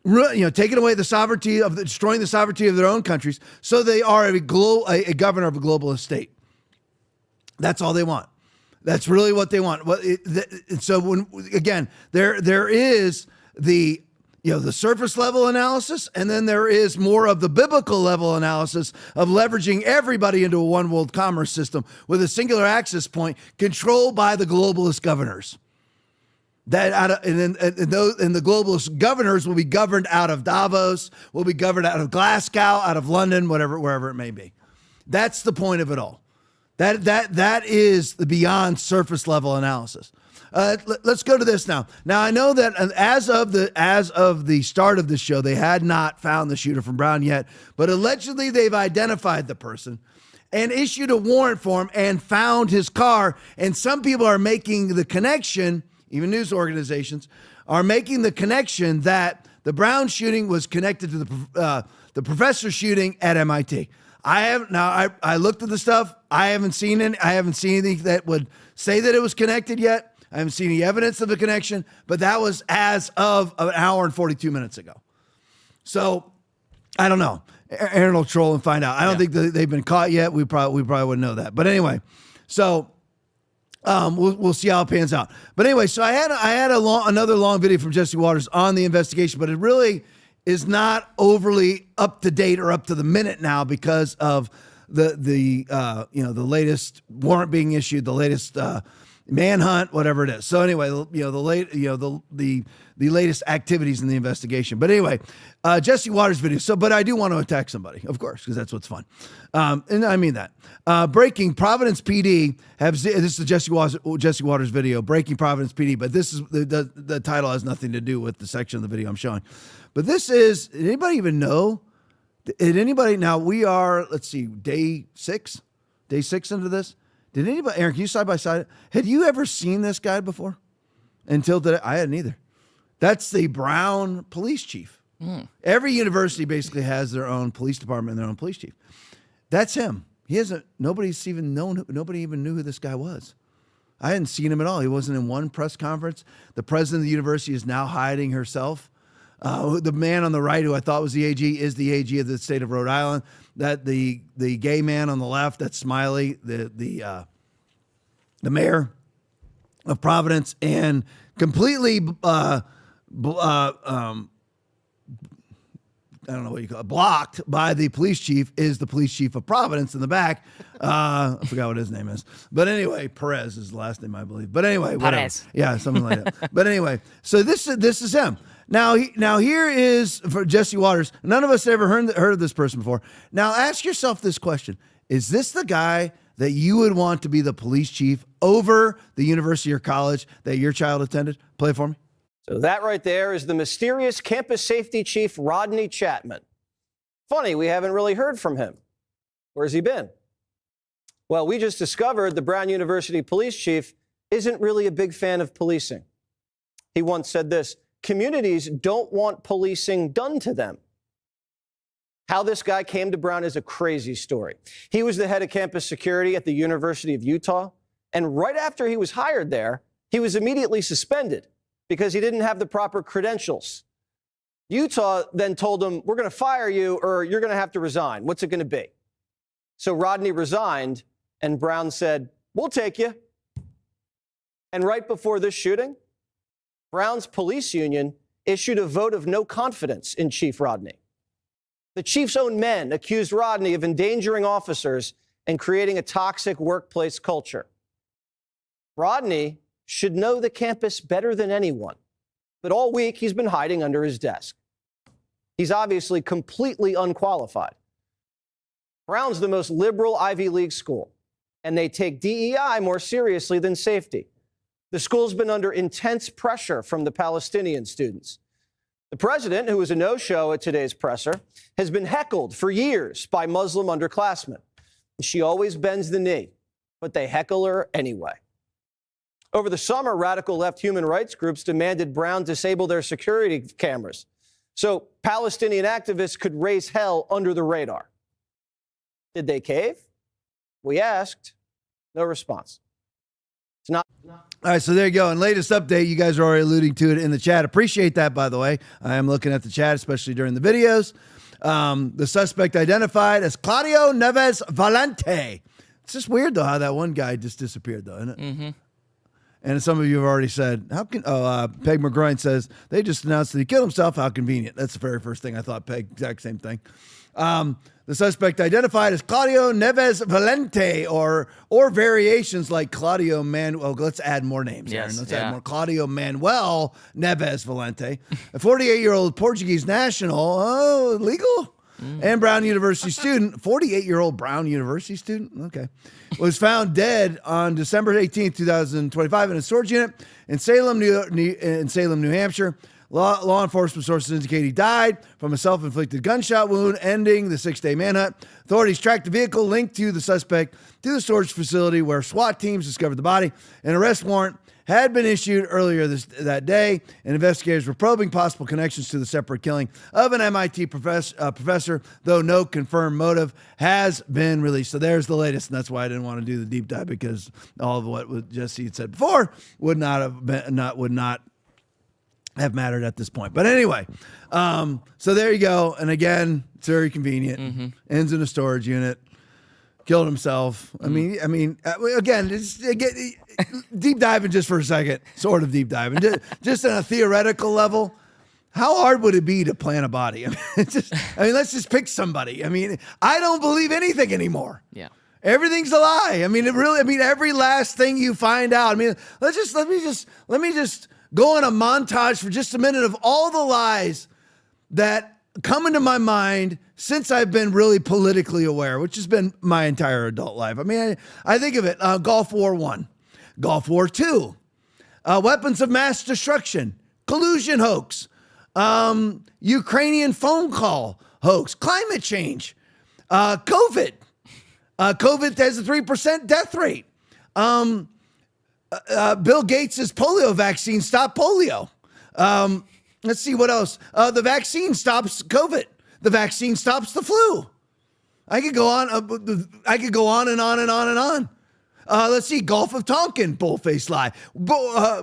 taking away the sovereignty of destroying the sovereignty of their own countries, so they are a governor of a globalist state. That's all they want. That's really what they want. So there is the surface level analysis, and then there is more of the biblical level analysis of leveraging everybody into a one world commerce system with a singular access point controlled by the globalist governors. And the globalist governors will be governed out of Davos, will be governed out of Glasgow, out of London, wherever it may be. That's the point of it all. That is the beyond surface level analysis. Let's go to this now. Now I know that as of the start of the show, they had not found the shooter from Brown yet, but allegedly they've identified the person and issued a warrant for him and found his car. And some people are making the connection, even news organizations are making the connection that the Brown shooting was connected to the professor shooting at MIT. I looked at the stuff. I haven't seen anything that would say that it was connected yet. I haven't seen any evidence of the connection, but that was as of an hour and 42 minutes ago. So I don't know. Aaron will troll and find out. I don't think that they've been caught yet. We probably wouldn't know that. But anyway, so we'll see how it pans out. But anyway, so I had another long video from Jesse Waters on the investigation, but it really is not overly up to date or up to the minute now because of the latest warrant being issued, the latest manhunt, whatever it is. So anyway, the latest activities in the investigation. But anyway, Jesse Waters video. But I do want to attack somebody, of course, because that's what's fun. And I mean that. Breaking Providence PD this is Jesse Waters video. Breaking Providence PD, but this is the title has nothing to do with the section of the video I'm showing. But this is, did anybody even know? Now we are, let's see, day six into this. Did anybody, Aaron, can you side by side? Had you ever seen this guy before? Until today, I hadn't either. That's the Brown police chief. Every university basically has their own police department and their own police chief. That's him. Nobody even knew who this guy was. I hadn't seen him at all. He wasn't in one press conference. The president of the university is now hiding herself. The man on the right, who I thought was the AG, is the AG of the state of Rhode Island. That the gay man on the left, that's Smiley, the mayor of Providence, and completely I don't know what you call it, blocked by the police chief is the police chief of Providence in the back. I forgot what his name is. But anyway, Perez is the last name, I believe. But anyway, whatever. Perez. Yeah, something like that. But anyway, so this is him. Now here is for Jesse Waters. None of us ever heard of this person before. Now ask yourself this question. Is this the guy that you would want to be the police chief over the university or college that your child attended? Play it for me. So that right there is the mysterious campus safety chief, Rodney Chapman. Funny, we haven't really heard from him. Where's he been? Well, we just discovered the Brown University police chief isn't really a big fan of policing. He once said this: communities don't want policing done to them. How this guy came to Brown is a crazy story. He was the head of campus security at the University of Utah, and right after he was hired there, he was immediately suspended because he didn't have the proper credentials. Utah then told him, we're going to fire you or you're going to have to resign. What's it going to be? So Rodney resigned, and Brown said, we'll take you. And right before this shooting, Brown's police union issued a vote of no confidence in Chief Rodney. The chief's own men accused Rodney of endangering officers and creating a toxic workplace culture. Rodney should know the campus better than anyone, but all week he's been hiding under his desk. He's obviously completely unqualified. Brown's the most liberal Ivy League school, and they take DEI more seriously than safety. The school's been under intense pressure from the Palestinian students. The president, who was a no-show at today's presser, has been heckled for years by Muslim underclassmen. She always bends the knee, but they heckle her anyway. Over the summer, radical left human rights groups demanded Brown disable their security cameras so Palestinian activists could raise hell under the radar. Did they cave? We asked. No response. It's not. All right, so there you go. And latest update, you guys are already alluding to it in the chat. Appreciate that, by the way. I am looking at the chat, especially during the videos. The suspect identified as Claudio Neves Valente. It's just weird, though, how that one guy just disappeared, though, isn't it? Mm-hmm. And some of you have already said, Peg McGroin says, they just announced that he killed himself. How convenient. That's the very first thing I thought, Peg. Exact same thing. The suspect identified as Claudio Neves Valente or variations like Claudio Manuel. Let's add more names. Yes, Aaron. Let's add more. Claudio Manuel Neves Valente, a 48-year-old Portuguese national, legal, and Brown University student, 48-year-old Brown University student, okay, was found dead on December 18th, 2025 in a storage unit in Salem, New Hampshire. Law enforcement sources indicate he died from a self-inflicted gunshot wound, ending the 6-day manhunt. Authorities tracked the vehicle linked to the suspect to the storage facility where SWAT teams discovered the body. An arrest warrant had been issued earlier that day, and investigators were probing possible connections to the separate killing of an MIT professor, though no confirmed motive has been released. So there's the latest, and that's why I didn't want to do the deep dive, because all of what Jesse had said before would not have mattered at this point. But anyway, so there you go. And again, it's very convenient. Mm-hmm. Ends in a storage unit. Killed himself. I mean, again, deep diving just for a second, sort of deep diving, just on a theoretical level. How hard would it be to plant a body? I mean, let's just pick somebody. I mean, I don't believe anything anymore. Yeah. Everything's a lie. I mean, every last thing you find out. I mean, let me just go on a montage for just a minute of all the lies that come into my mind since I've been really politically aware, which has been my entire adult life. I mean, I think of it, Gulf War I, Gulf War II, weapons of mass destruction, collusion hoax, Ukrainian phone call hoax, climate change, COVID. COVID has a 3% death rate. Bill Gates' polio vaccine stopped polio. Let's see what else. The vaccine stops COVID. The vaccine stops the flu. I could go on. And on and on and on. Let's see. Gulf of Tonkin, bullface lie.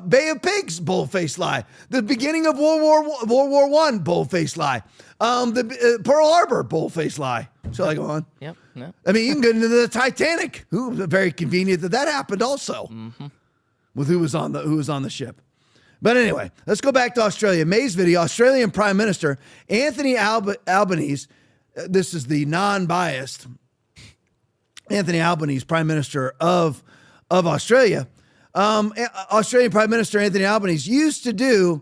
Bay of Pigs, bullface lie. The beginning of World War I, bullface lie. The Pearl Harbor, bullface lie. Shall I go on? Yep. No. I mean, you can get into the Titanic. Very convenient that happened also. Mm-hmm. With who was on the ship. But anyway, let's go back to Australia. May's video, Australian Prime Minister Anthony Albanese, this is the non-biased Anthony Albanese, Prime Minister of Australia. Australian Prime Minister Anthony Albanese used to do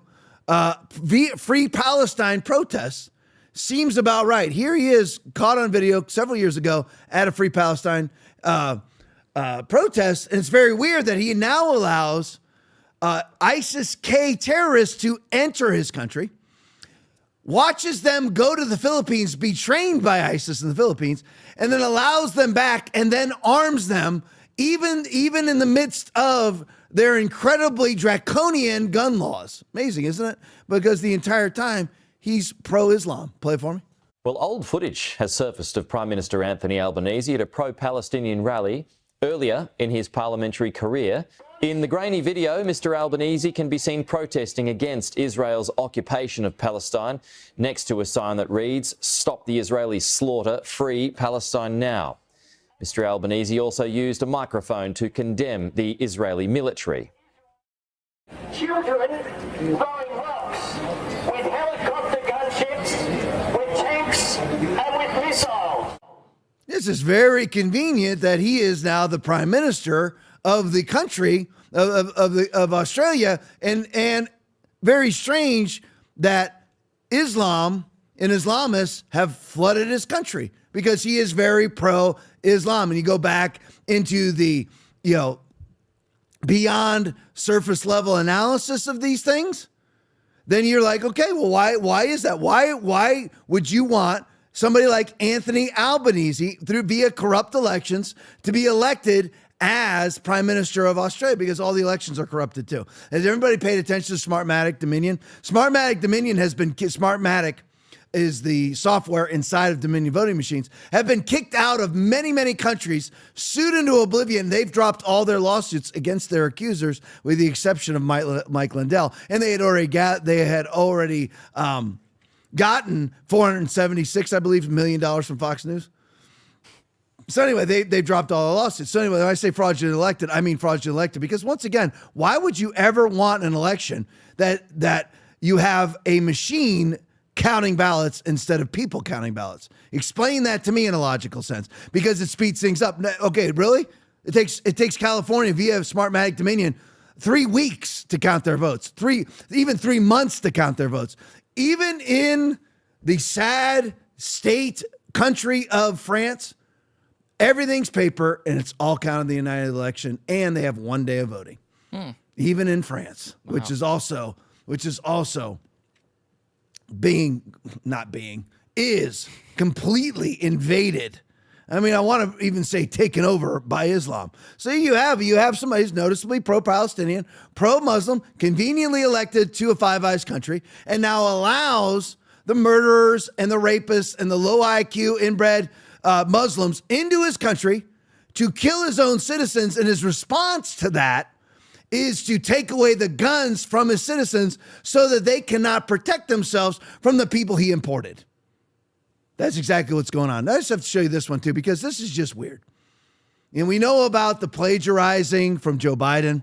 Free Palestine protests. Seems about right. Here he is, caught on video several years ago at a Free Palestine protest, and it's very weird that he now allows ISIS-K terrorists to enter his country, watches them go to the Philippines, be trained by ISIS in the Philippines, and then allows them back and then arms them, even in the midst of their incredibly draconian gun laws. Amazing, isn't it? Because the entire time he's pro-Islam. Play it for me. Well, old footage has surfaced of Prime Minister Anthony Albanese at a pro-Palestinian rally earlier in his parliamentary career. In the grainy video, Mr Albanese can be seen protesting against Israel's occupation of Palestine next to a sign that reads, "Stop the Israeli slaughter, free Palestine now." Mr Albanese also used a microphone to condemn the Israeli military. Children throwing rocks with helicopter gunships, with tanks, and with missiles. This is very convenient that he is now the prime minister of the country of Australia, and very strange that Islam and Islamists have flooded his country because he is very pro-Islam. And you go back into the, beyond surface level analysis of these things, then you're like, okay, well, why is that? Why would you want somebody like Anthony Albanese via corrupt elections to be elected as Prime Minister of Australia? Because all the elections are corrupted too. Has everybody paid attention to Smartmatic Dominion? Smartmatic Dominion Smartmatic is the software inside of Dominion voting machines, have been kicked out of many, many countries, sued into oblivion. They've dropped all their lawsuits against their accusers, with the exception of Mike Lindell. And they had already gotten $476, I believe, $1 million from Fox News. So anyway, they dropped all the lawsuits. So anyway, when I say fraudulent elected, I mean fraudulent elected, because once again, why would you ever want an election that you have a machine counting ballots instead of people counting ballots? Explain that to me in a logical sense, because it speeds things up. Okay, really? It takes California via Smartmatic Dominion 3 weeks to count their votes, even 3 months to count their votes. Even in the sad state country of France, everything's paper and it's all counted in the United election, and they have 1 day of voting. Even in France, Wow. which is also is completely invaded. I mean, I want to even say taken over by Islam. So you have somebody who's noticeably pro-Palestinian, pro-Muslim, conveniently elected to a Five Eyes country, and now allows the murderers and the rapists and the low IQ inbred Muslims into his country to kill his own citizens. And his response to that is to take away the guns from his citizens so that they cannot protect themselves from the people he imported. That's exactly what's going on. I just have to show you this one too, because this is just weird. And we know about the plagiarizing from Joe Biden.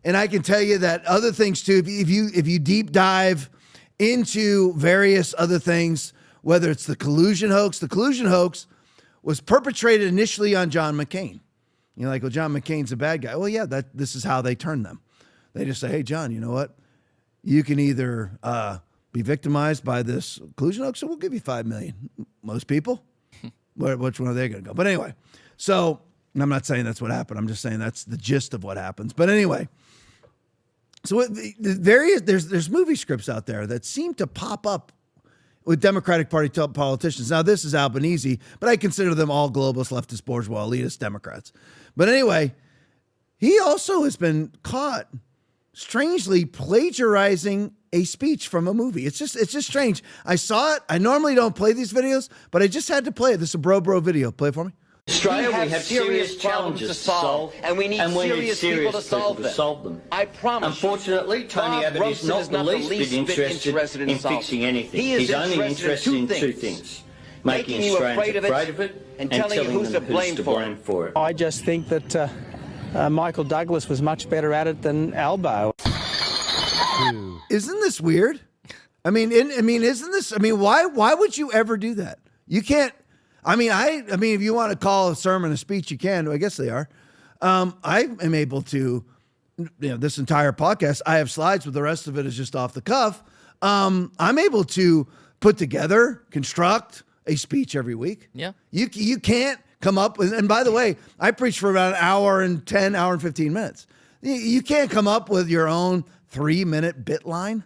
And I can tell you that other things too, if you deep dive into various other things, whether it's the collusion hoax was perpetrated initially on John McCain. You're like, well, John McCain's a bad guy. Well, yeah, this is how they turn them. They just say, hey, John, you know what? You can either be victimized by this collusion hoax, so we'll give you $5 million. Most people, which one are they going to go? But anyway, so I'm not saying that's what happened. I'm just saying that's the gist of what happens. But anyway, so there's movie scripts out there that seem to pop up with Democratic Party politicians. Now, this is Albanese, but I consider them all globalist, leftist, bourgeois, elitist Democrats. But anyway, he also has been caught strangely plagiarizing a speech from a movie. It's just strange. I saw it. I normally don't play these videos, but I just had to play it. This is a bro video. Play it for me. Australia, we have serious challenges to solve, and we need serious people to solve them. I promise. Unfortunately, Tony Abbott is not the least bit interested in fixing anything. He's only interested in two things: making Australians afraid of it and telling them who's to blame for it. I just think that Michael Douglas was much better at it than Albo. Isn't this weird? Isn't this? Why would you ever do that? You can't. If you want to call a sermon a speech, you can. I guess they are. I am able to, this entire podcast, I have slides, but the rest of it is just off the cuff. I'm able to put together, construct a speech every week. Yeah. You can't come up with, and by the way, I preach for about an hour and 15 minutes. You can't come up with your own 3-minute bit line.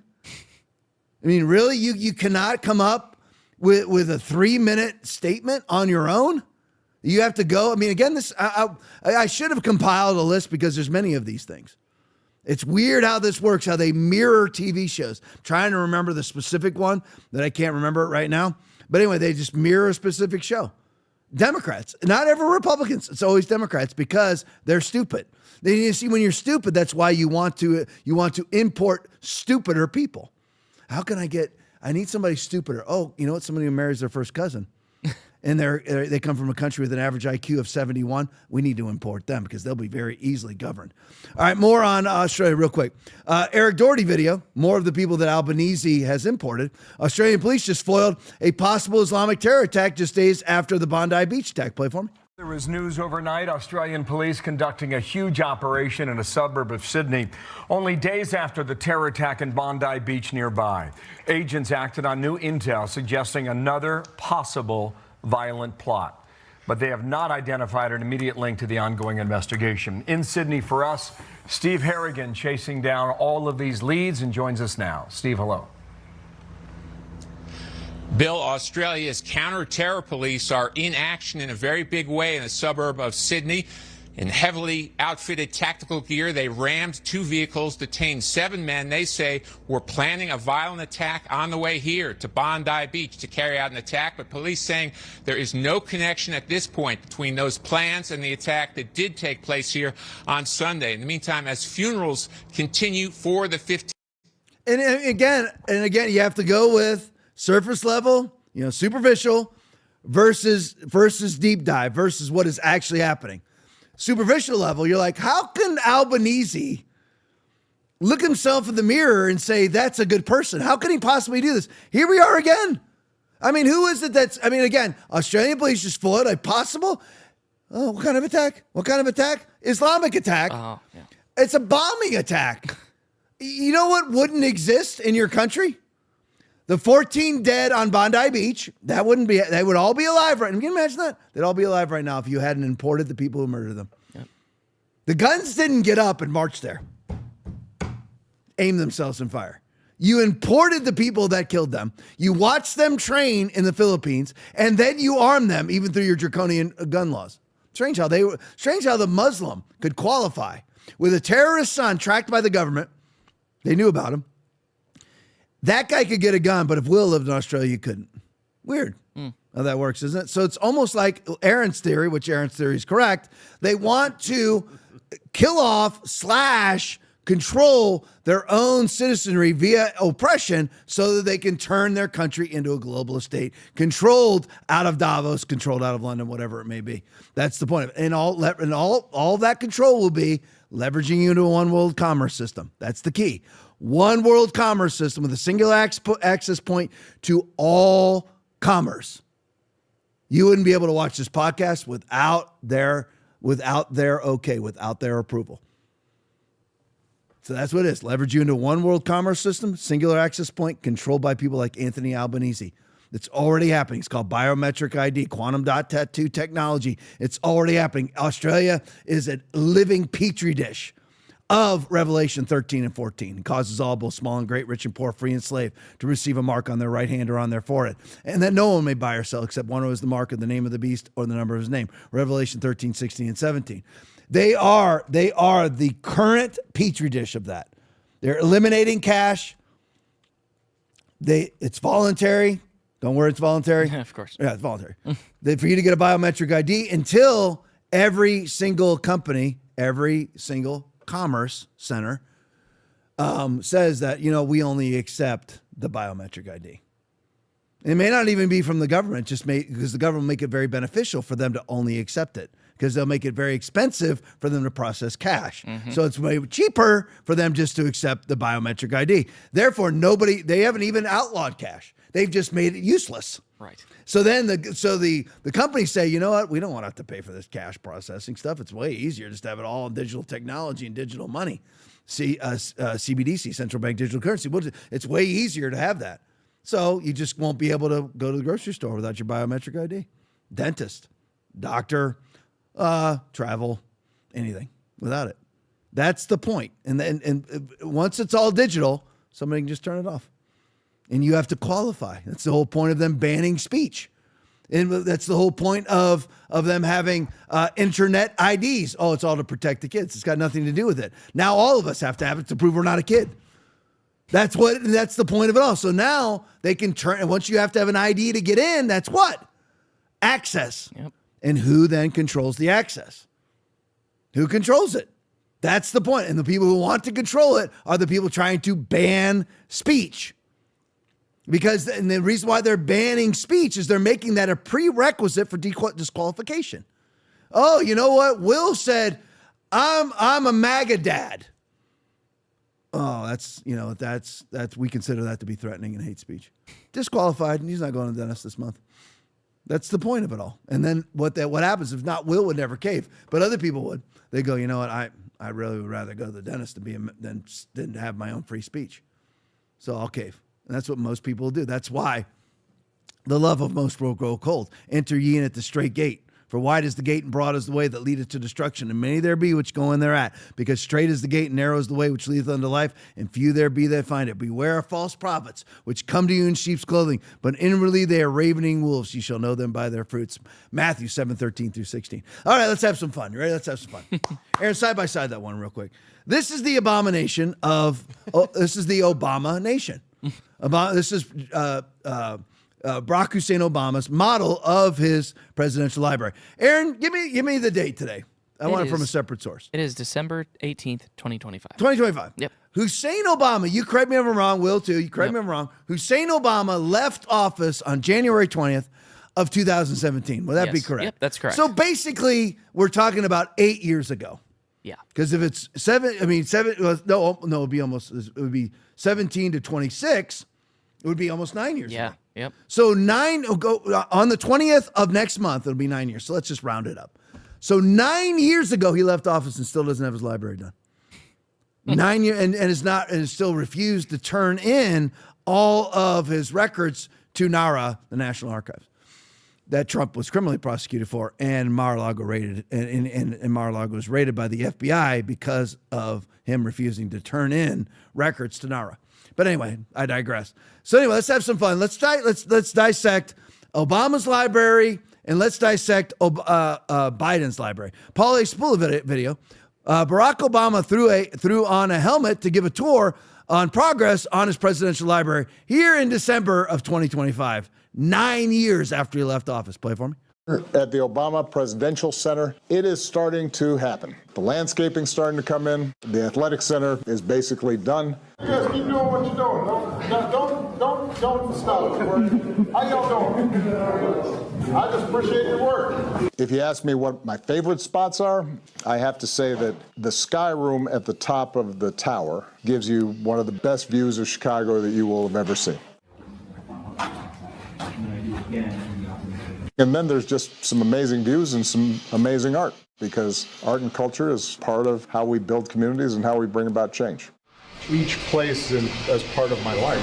I mean, really? You cannot come up with a 3-minute statement on your own? You have to go. I mean, again, I should have compiled a list because there's many of these things. It's weird how this works, how they mirror TV shows. I'm trying to remember the specific one that I can't remember it right now. But anyway, they just mirror a specific show. Democrats, not ever Republicans. It's always Democrats because they're stupid. Then you see, when you're stupid, that's why you want to import stupider people. How can I need somebody stupider? Oh, you know what? Somebody who marries their first cousin. and they come from a country with an average IQ of 71, we need to import them because they'll be very easily governed. All right, more on Australia real quick. Eric Doherty video, more of the people that Albanese has imported. Australian police just foiled a possible Islamic terror attack just days after the Bondi Beach attack. Play for me. There was news overnight, Australian police conducting a huge operation in a suburb of Sydney, only days after the terror attack in Bondi Beach nearby. Agents acted on new intel suggesting another possible violent plot, but they have not identified an immediate link to the ongoing investigation. In Sydney for us, Steve Harrigan chasing down all of these leads and joins us now. Steve, hello. Bill, Australia's counter-terror police are in action in a very big way in a suburb of Sydney. In heavily outfitted tactical gear, they rammed 2 vehicles, detained 7 men they say were planning a violent attack on the way here to Bondi Beach to carry out an attack. But police saying there is no connection at this point between those plans and the attack that did take place here on Sunday. In the meantime, as funerals continue for the 15th. And again, you have to go with surface level, superficial versus deep dive versus what is actually happening. Superficial level, you're like, how can Albanese look himself in the mirror and say that's a good person? How can he possibly do this? Here we are again. I mean, who is it again, Australian police just foiled a possible, what kind of attack? What kind of attack? Islamic attack. Oh, yeah. It's a bombing attack. You know what wouldn't exist in your country? The 14 dead on Bondi Beach, they would all be alive right now. Can you imagine that? They'd all be alive right now if you hadn't imported the people who murdered them. Yep. The guns didn't get up and march there, aim themselves and fire. You imported the people that killed them. You watched them train in the Philippines, and then you armed them even through your draconian gun laws. Strange how the Muslim could qualify with a terrorist son tracked by the government. They knew about him. That guy could get a gun, but if Will lived in Australia, you couldn't. Weird how that works, isn't it? So it's almost like Aaron's theory, which Aaron's theory is correct. They want to kill off / control their own citizenry via oppression so that they can turn their country into a globalist state, controlled out of Davos, controlled out of London, whatever it may be. That's the point of it. And all that control will be leveraging you into a one world commerce system. That's the key. One world commerce system with a single access point to all commerce. You wouldn't be able to watch this podcast without their okay, without their approval. So that's what it is. Leverage you into one world commerce system, singular access point, controlled by people like Anthony Albanese. It's already happening. It's called biometric ID, quantum dot tattoo technology. It's already happening. Australia is a living petri dish of Revelation 13 and 14. It causes all, both small and great, rich and poor, free and slave, to receive a mark on their right hand or on their forehead. And that no one may buy or sell except one who has the mark of the name of the beast or the number of his name. Revelation 13, 16, and 17. They are the current petri dish of that. They're eliminating cash. It's voluntary. Don't worry, it's voluntary. Of course. Yeah, it's voluntary. For you to get a biometric ID until every single company, every single commerce center says that, we only accept the biometric ID. It may not even be from the government, because the government will make it very beneficial for them to only accept it, because they'll make it very expensive for them to process cash. Mm-hmm. So it's way cheaper for them just to accept the biometric ID. Therefore, they haven't even outlawed cash. They've just made it useless. Right. So then the companies say, you know what? We don't want to have to pay for this cash processing stuff. It's way easier just to have it all in digital technology and digital money. CBDC, central bank digital currency. It's way easier to have that. So you just won't be able to go to the grocery store without your biometric ID. Dentist, doctor, travel, anything without it. That's the point. And once it's all digital, somebody can just turn it off. And you have to qualify. That's the whole point of them banning speech. And that's the whole point of them having internet IDs. Oh, it's all to protect the kids. It's got nothing to do with it. Now all of us have to have it to prove we're not a kid. That's the point of it all. So now they can turn, and once you have to have an ID to get in, that's what? Access. Yep. And who then controls the access? Who controls it? That's the point. And the people who want to control it are the people trying to ban speech. Because and the reason why they're banning speech is they're making that a prerequisite for disqualification. Oh, you know what? Will said, I'm a MAGA dad. Oh, that's we consider that to be threatening and hate speech. Disqualified, and he's not going to the dentist this month. That's the point of it all. And then what happens if not? Will would never cave, but other people would. They go, you know what? I really would rather go to the dentist than have my own free speech. So I'll cave. And that's what most people do. That's why the love of most will grow cold. Enter ye in at the straight gate. For wide is the gate and broad is the way that leadeth to destruction, and many there be which go in thereat. Because straight is the gate and narrow is the way which leadeth unto life, and few there be that find it. Beware of false prophets, which come to you in sheep's clothing, but inwardly they are ravening wolves. You shall know them by their fruits. Matthew 7:13 through 16. All right, let's have some fun. You ready? Let's have some fun. Aaron, side by side that one real quick. This is the abomination of, this is the Obama nation. This is Barack Hussein Obama's model of his presidential library. Aaron, give me the date today. I want it from a separate source. It is December 18th, 2025. 2025. Yep. Hussein Obama, you correct me if I'm wrong, Will too, you correct me if I'm wrong. Hussein Obama left office on January 20th of 2017. Will that be correct? Yep, that's correct. So basically, we're talking about 8 years ago. Yeah. Because if it's it would be 17 to 26, it would be almost 9 years ago. Yep. So on the 20th of next month, it'll be 9 years. So let's just round it up. So 9 years ago, he left office and still doesn't have his library done. 9 years and is still refused to turn in all of his records to NARA, the National Archives, that Trump was criminally prosecuted for, and Mar-a-Lago raided, and Mar-a-Lago was raided by the FBI because of him refusing to turn in records to NARA. But anyway, I digress. So anyway, let's have some fun. Let's dissect Obama's library and let's dissect Biden's library. Paul A. Spool video. Barack Obama threw on a helmet to give a tour on progress on his presidential library here in December of 2025, 9 years after he left office. Play for me. At the Obama Presidential Center, it is starting to happen. The landscaping's starting to come in. The athletic center is basically done. Just keep doing what you're doing. Don't stop. How y'all doing? I just appreciate your work. If you ask me what my favorite spots are, I have to say that the sky room at the top of the tower gives you one of the best views of Chicago that you will have ever seen. And then there's just some amazing views and some amazing art, because art and culture is part of how we build communities and how we bring about change. Each place as part of my life.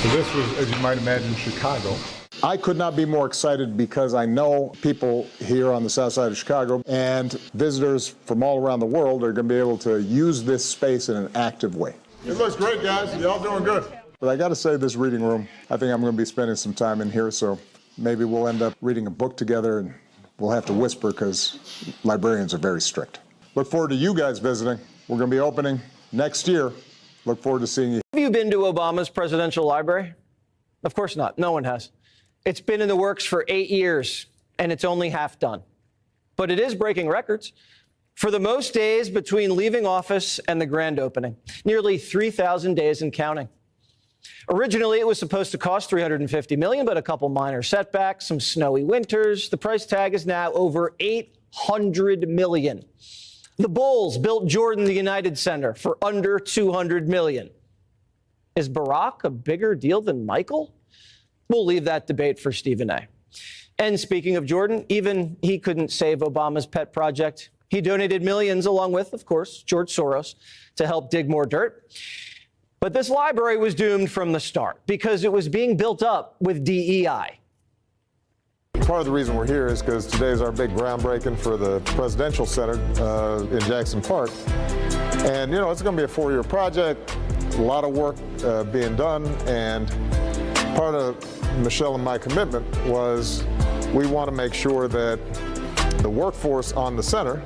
So this was, as you might imagine, Chicago. I could not be more excited because I know people here on the south side of Chicago and visitors from all around the world are going to be able to use this space in an active way. It looks great, guys. Y'all doing good. But I got to say, this reading room, I think I'm going to be spending some time in here, so maybe we'll end up reading a book together, and we'll have to whisper because librarians are very strict. Look forward to you guys visiting. We're going to be opening next year. Look forward to seeing you. Have you been to Obama's presidential library? Of course not. No one has. It's been in the works for 8 years, and it's only half done. But it is breaking records for the most days between leaving office and the grand opening, nearly 3,000 days and counting. Originally, it was supposed to cost $350 million, but a couple minor setbacks, some snowy winters. The price tag is now over $800 million. The Bulls built Jordan the United Center for under $200 million. Is Barack a bigger deal than Michael? We'll leave that debate for Stephen A. And speaking of Jordan, even he couldn't save Obama's pet project. He donated millions, along with, of course, George Soros, to help dig more dirt. But this library was doomed from the start because it was being built up with DEI. Part of the reason we're here is because today is our big groundbreaking for the Presidential Center in Jackson Park. And, you know, it's going to be a 4-year project, a lot of work being done. And part of Michelle and my commitment was we want to make sure that the workforce on the center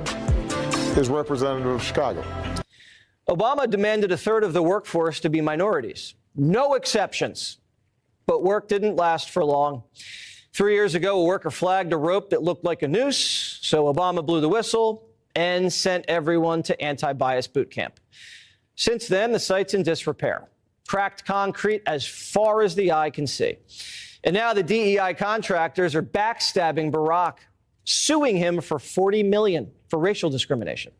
is representative of Chicago. Obama demanded a third of the workforce to be minorities. No exceptions. But work didn't last for long. 3 years ago, a worker flagged a rope that looked like a noose, so Obama blew the whistle and sent everyone to anti-bias boot camp. Since then, the site's in disrepair. cracked concrete as far as the eye can see. And now the DEI contractors are backstabbing Barack, suing him for $40 million for racial discrimination.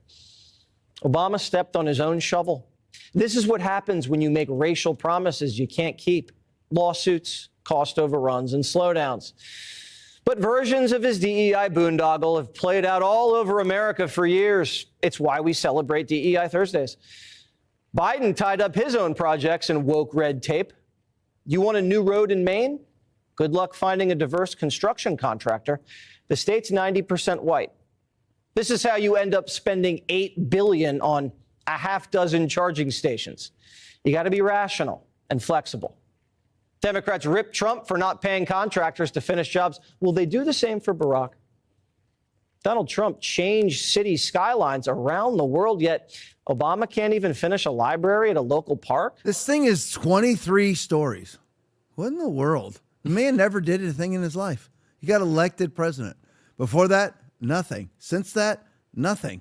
Obama stepped on his own shovel. This is what happens when you make racial promises you can't keep. Lawsuits, cost overruns, and slowdowns. But versions of his DEI boondoggle have played out all over America for years. It's why we celebrate DEI Thursdays. Biden tied up his own projects in woke red tape. You want a new road in Maine? Good luck finding a diverse construction contractor. The state's 90% white. This is how you end up spending $8 billion on a half dozen charging stations. You got to be rational and flexible. Democrats rip Trump for not paying contractors to finish jobs. Will they do the same for Barack? Donald Trump changed city skylines around the world, yet Obama can't even finish a library at a local park? This thing is 23 stories. What in the world? The man never did anything in his life. He got elected president. Before that, nothing. Since that, nothing.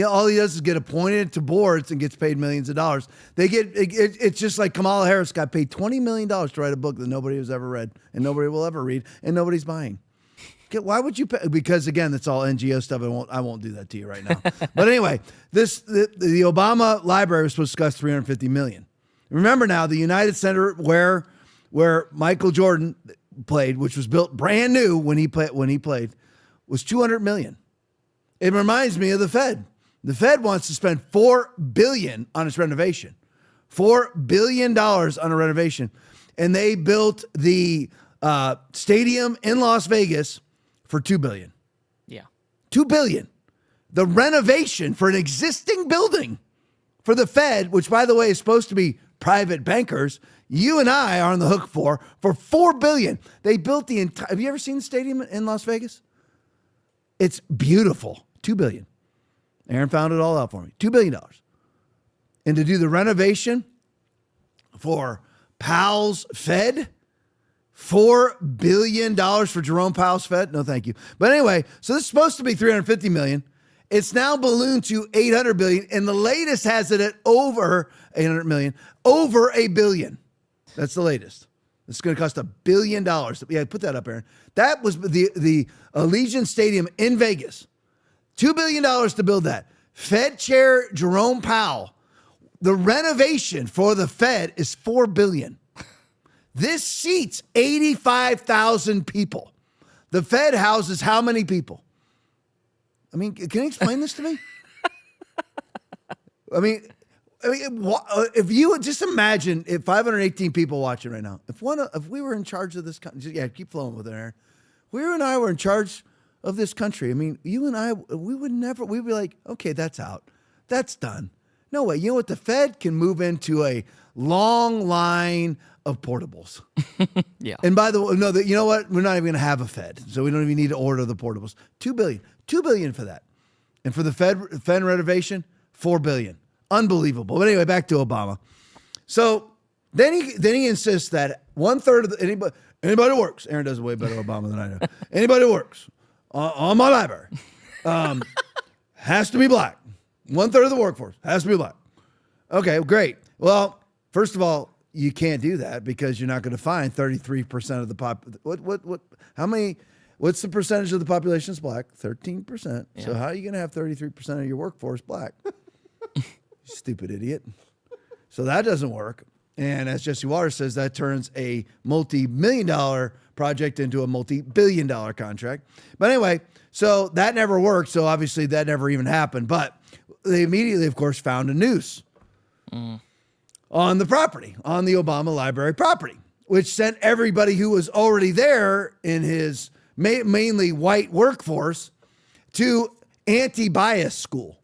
All he does is get appointed to boards and gets paid millions of dollars. It's just like Kamala Harris got paid $20 million to write a book that nobody has ever read and nobody will ever read and nobody's buying. Why would you pay? Because again, that's all NGO stuff. I won't do that to you right now. But anyway, the Obama library was supposed to cost $350 million. Remember now, the United Center where Michael Jordan played, which was built brand new when he played, was $200 million. It reminds me of the Fed. The Fed wants to spend $4 billion on its renovation. $4 billion on a renovation. And they built the stadium in Las Vegas for $2 billion. Yeah. $2 billion. The renovation for an existing building for the Fed, which, by the way, is supposed to be private bankers, you and I are on the hook for $4 billion. They built the entire... Have you ever seen the stadium in Las Vegas? It's beautiful. $2 billion. Aaron found it all out for me. $2 billion. And to do the renovation for Powell's Fed, $4 billion for Jerome Powell's Fed? No, thank you. But anyway, so this is supposed to be $350 million. It's now ballooned to $800 billion, and the latest has it at over $800 million, over $1 billion. That's the latest. It's going to cost $1 billion. Yeah, put that up, Aaron. That was the Allegiant Stadium in Vegas. $2 billion to build that. Fed Chair Jerome Powell. The renovation for the Fed is $4 billion. This seats 85,000 people. The Fed houses how many people? I mean, can you explain this to me? I mean, if you would just imagine if 518 people watching right now, if we were in charge of this country, yeah, keep flowing with it, Aaron. We and I were in charge of this country. I mean, you and I, we'd be like, okay, that's out. That's done. No way. You know what? The Fed can move into a long line of portables. Yeah. And by the way, no, you know what? We're not even going to have a Fed, so we don't even need to order the portables. $2 billion. $2 billion for that. And for the Fed renovation, $4 billion. Unbelievable. But anyway, back to Obama. So then he insists that 1/3 of anybody who works, Aaron does a way better Obama than I do. Anybody who works on my library has to be black. 1/3 of the workforce has to be black. Okay, great. Well, first of all, you can't do that because you're not going to find 33% of the what's the percentage of the population is black? 13%. Yeah. So how are you going to have 33% of your workforce black? Stupid idiot. So that doesn't work. And as Jesse Waters says, that turns a multi-million-dollar project into a multi-billion-dollar contract. But anyway, so that never worked. So obviously that never even happened. But they immediately, of course, found a noose on the property, on the Obama Library property, which sent everybody who was already there in his mainly white workforce to anti-bias school.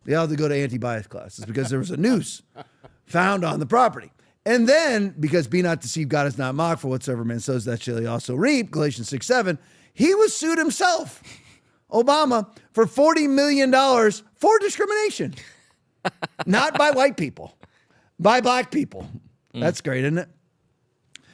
They all had to go to anti-bias classes because there was a noose found on the property. And then, because be not deceived, God is not mocked, for whatsoever man sows, that shall he also reap, Galatians 6:7, he was sued himself, Obama, for $40 million for discrimination. Not by white people, by black people. That's great, isn't it?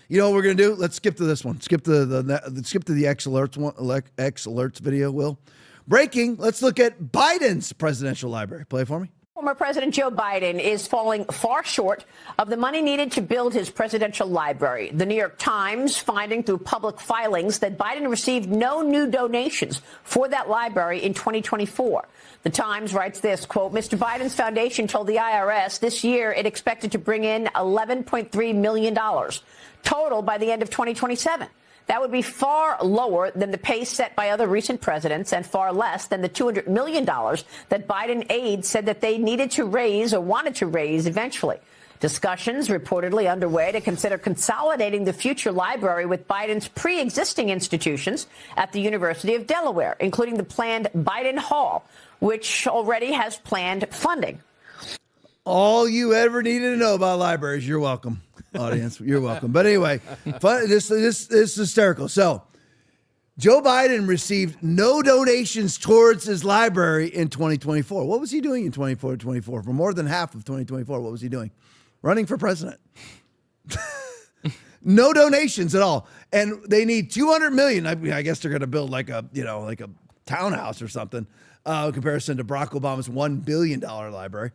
You know what we're going to do? Let's skip to this one. Skip to the X Alerts video, Will. Breaking, let's look at Biden's presidential library. Play it for me. Former President Joe Biden is falling far short of the money needed to build his presidential library. The New York Times finding through public filings that Biden received no new donations for that library in 2024. The Times writes this, quote, Mr. Biden's foundation told the IRS this year it expected to bring in $11.3 million total by the end of 2027. That would be far lower than the pace set by other recent presidents and far less than the $200 million that Biden aides said that they needed to raise or wanted to raise eventually. Discussions reportedly underway to consider consolidating the future library with Biden's pre-existing institutions at the University of Delaware, including the planned Biden Hall, which already has planned funding. All you ever needed to know about libraries, you're welcome. Audience, you're welcome. But anyway, this is hysterical. So, Joe Biden received no donations towards his library in 2024. What was he doing in 2024? For more than half of 2024, what was he doing? Running for president. No donations at all. And they need $200 million. I guess they're going to build like a townhouse or something in comparison to Barack Obama's $1 billion library.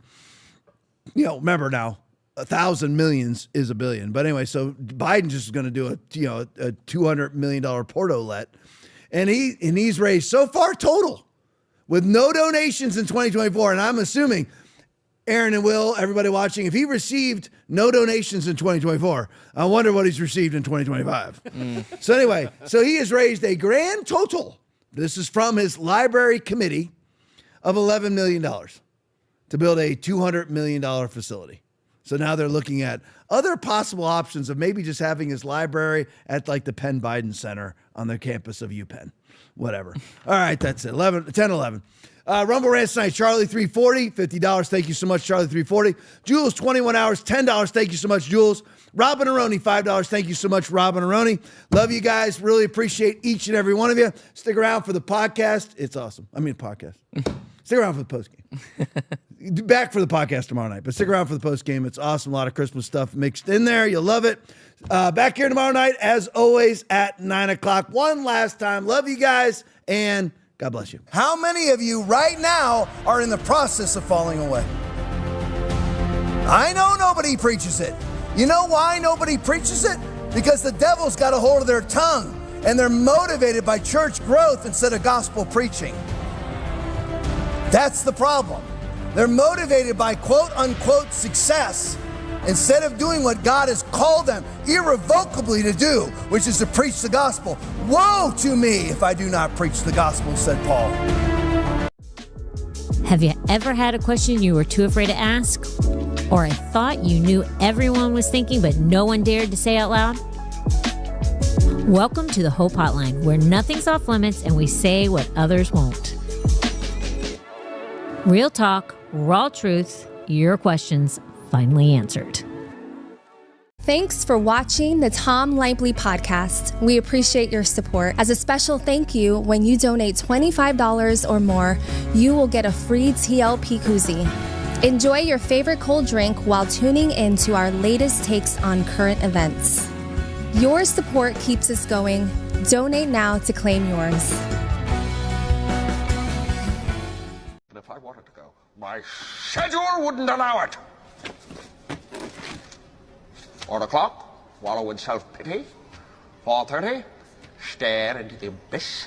Remember now, 1,000 millions is a billion. But anyway, so Biden just is going to do a $200 million portolet. And he's raised so far total with no donations in 2024. And I'm assuming Aaron and Will, everybody watching, if he received no donations in 2024, I wonder what he's received in 2025. So anyway, so he has raised a grand total. This is from his library committee of $11 million to build a $200 million facility. So now they're looking at other possible options of maybe just having his library at like the Penn Biden Center on the campus of UPenn. Whatever. All right, that's it. 10-11. Rumble Rants tonight, Charlie 340, $50. Thank you so much, Charlie 340. Jules, 21 hours, $10. Thank you so much, Jules. Robin Aroni, $5. Thank you so much, Robin Aroni. Love you guys. Really appreciate each and every one of you. Stick around for the podcast. It's awesome. Podcast. Stick around for the post game. Back for the podcast tomorrow night, but stick around for the post game. It's awesome. A lot of Christmas stuff mixed in there. You'll love it. Back here tomorrow night, as always, at 9 o'clock. One last time. Love you guys, and God bless you. How many of you right now are in the process of falling away? I know nobody preaches it. You know why nobody preaches it? Because the devil's got a hold of their tongue, and they're motivated by church growth instead of gospel preaching. That's the problem. They're motivated by quote-unquote success instead of doing what God has called them irrevocably to do, which is to preach the gospel. Woe to me if I do not preach the gospel, said Paul. Have you ever had a question you were too afraid to ask? Or a thought you knew everyone was thinking but no one dared to say out loud? Welcome to the Hope Hotline, where nothing's off limits and we say what others won't. Real talk, raw truth, your questions finally answered. Thanks for watching the Tom Laipply Podcast. We appreciate your support. As a special thank you, when you donate $25 or more, you will get a free TLP koozie. Enjoy your favorite cold drink while tuning in to our latest takes on current events. Your support keeps us going. Donate now to claim yours. If I wanted to go, my schedule wouldn't allow it. 4 o'clock, wallow in self-pity. 4:30, stare into the abyss.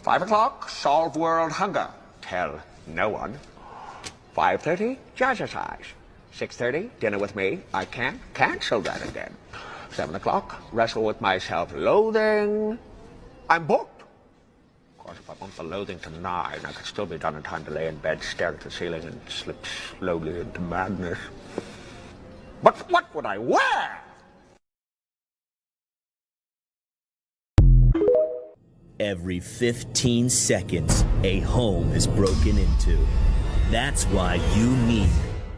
5 o'clock, solve world hunger. Tell no one. 5:30, jazzercise. 6:30, dinner with me. I can't cancel that again. 7 o'clock, wrestle with my self-loathing. I'm booked. Of course, if I want the loathing to 9, I could still be done in time to lay in bed, stare at the ceiling, and slip slowly into madness. But what would I wear? Every 15 seconds, a home is broken into. That's why you need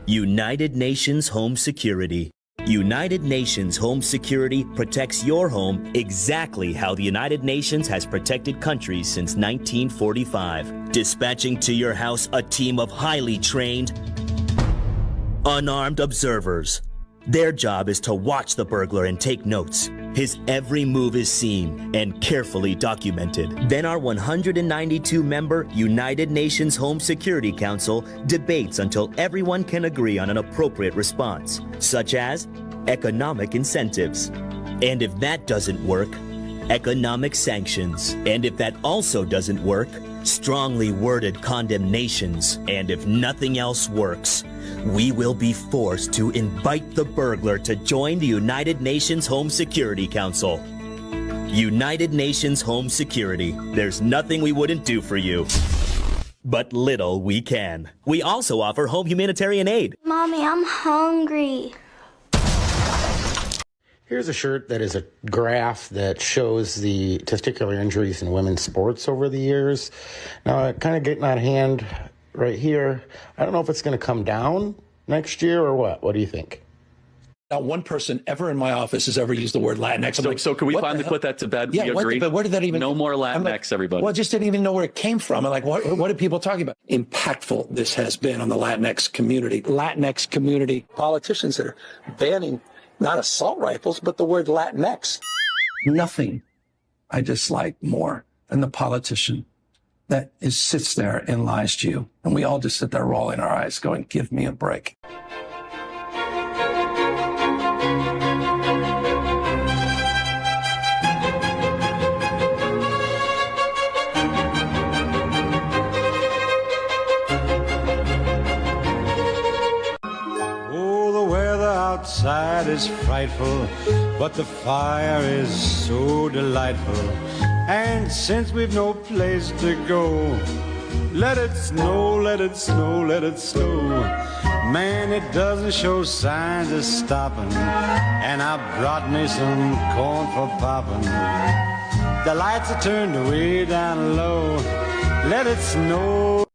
United Nations Home Security. United Nations Home Security protects your home exactly how the United Nations has protected countries since 1945. Dispatching to your house a team of highly trained, unarmed observers. Their job is to watch the burglar and take notes. His every move is seen and carefully documented. Then our 192-member United Nations Home Security Council debates until everyone can agree on an appropriate response, such as economic incentives. And if that doesn't work, economic sanctions. And if that also doesn't work, strongly worded condemnations. And if nothing else works, we will be forced to invite the burglar to join the United Nations Home Security Council. United Nations Home Security. There's nothing we wouldn't do for you. But little we can. We also offer home humanitarian aid. Mommy, I'm hungry. Here's a shirt that is a graph that shows the testicular injuries in women's sports over the years. Now, kind of getting out of hand right here. I don't know if it's going to come down next year or what. What do you think? Not one person ever in my office has ever used the word Latinx. So can we finally put that to bed? Yeah, we agree. But where did that even? No more Latinx, everybody. Well, I just didn't even know where it came from. I'm like, what are people talking about? Impactful this has been on the Latinx community. Latinx community politicians that are banning not assault rifles, but the word Latinx. Nothing I dislike more than the politician that sits there and lies to you. And we all just sit there rolling our eyes going, give me a break. Outside is frightful, but the fire is so delightful. And since we've no place to go, let it snow, let it snow, let it snow. Man, it doesn't show signs of stopping. And I brought me some corn for popping. The lights are turned way down low. Let it snow.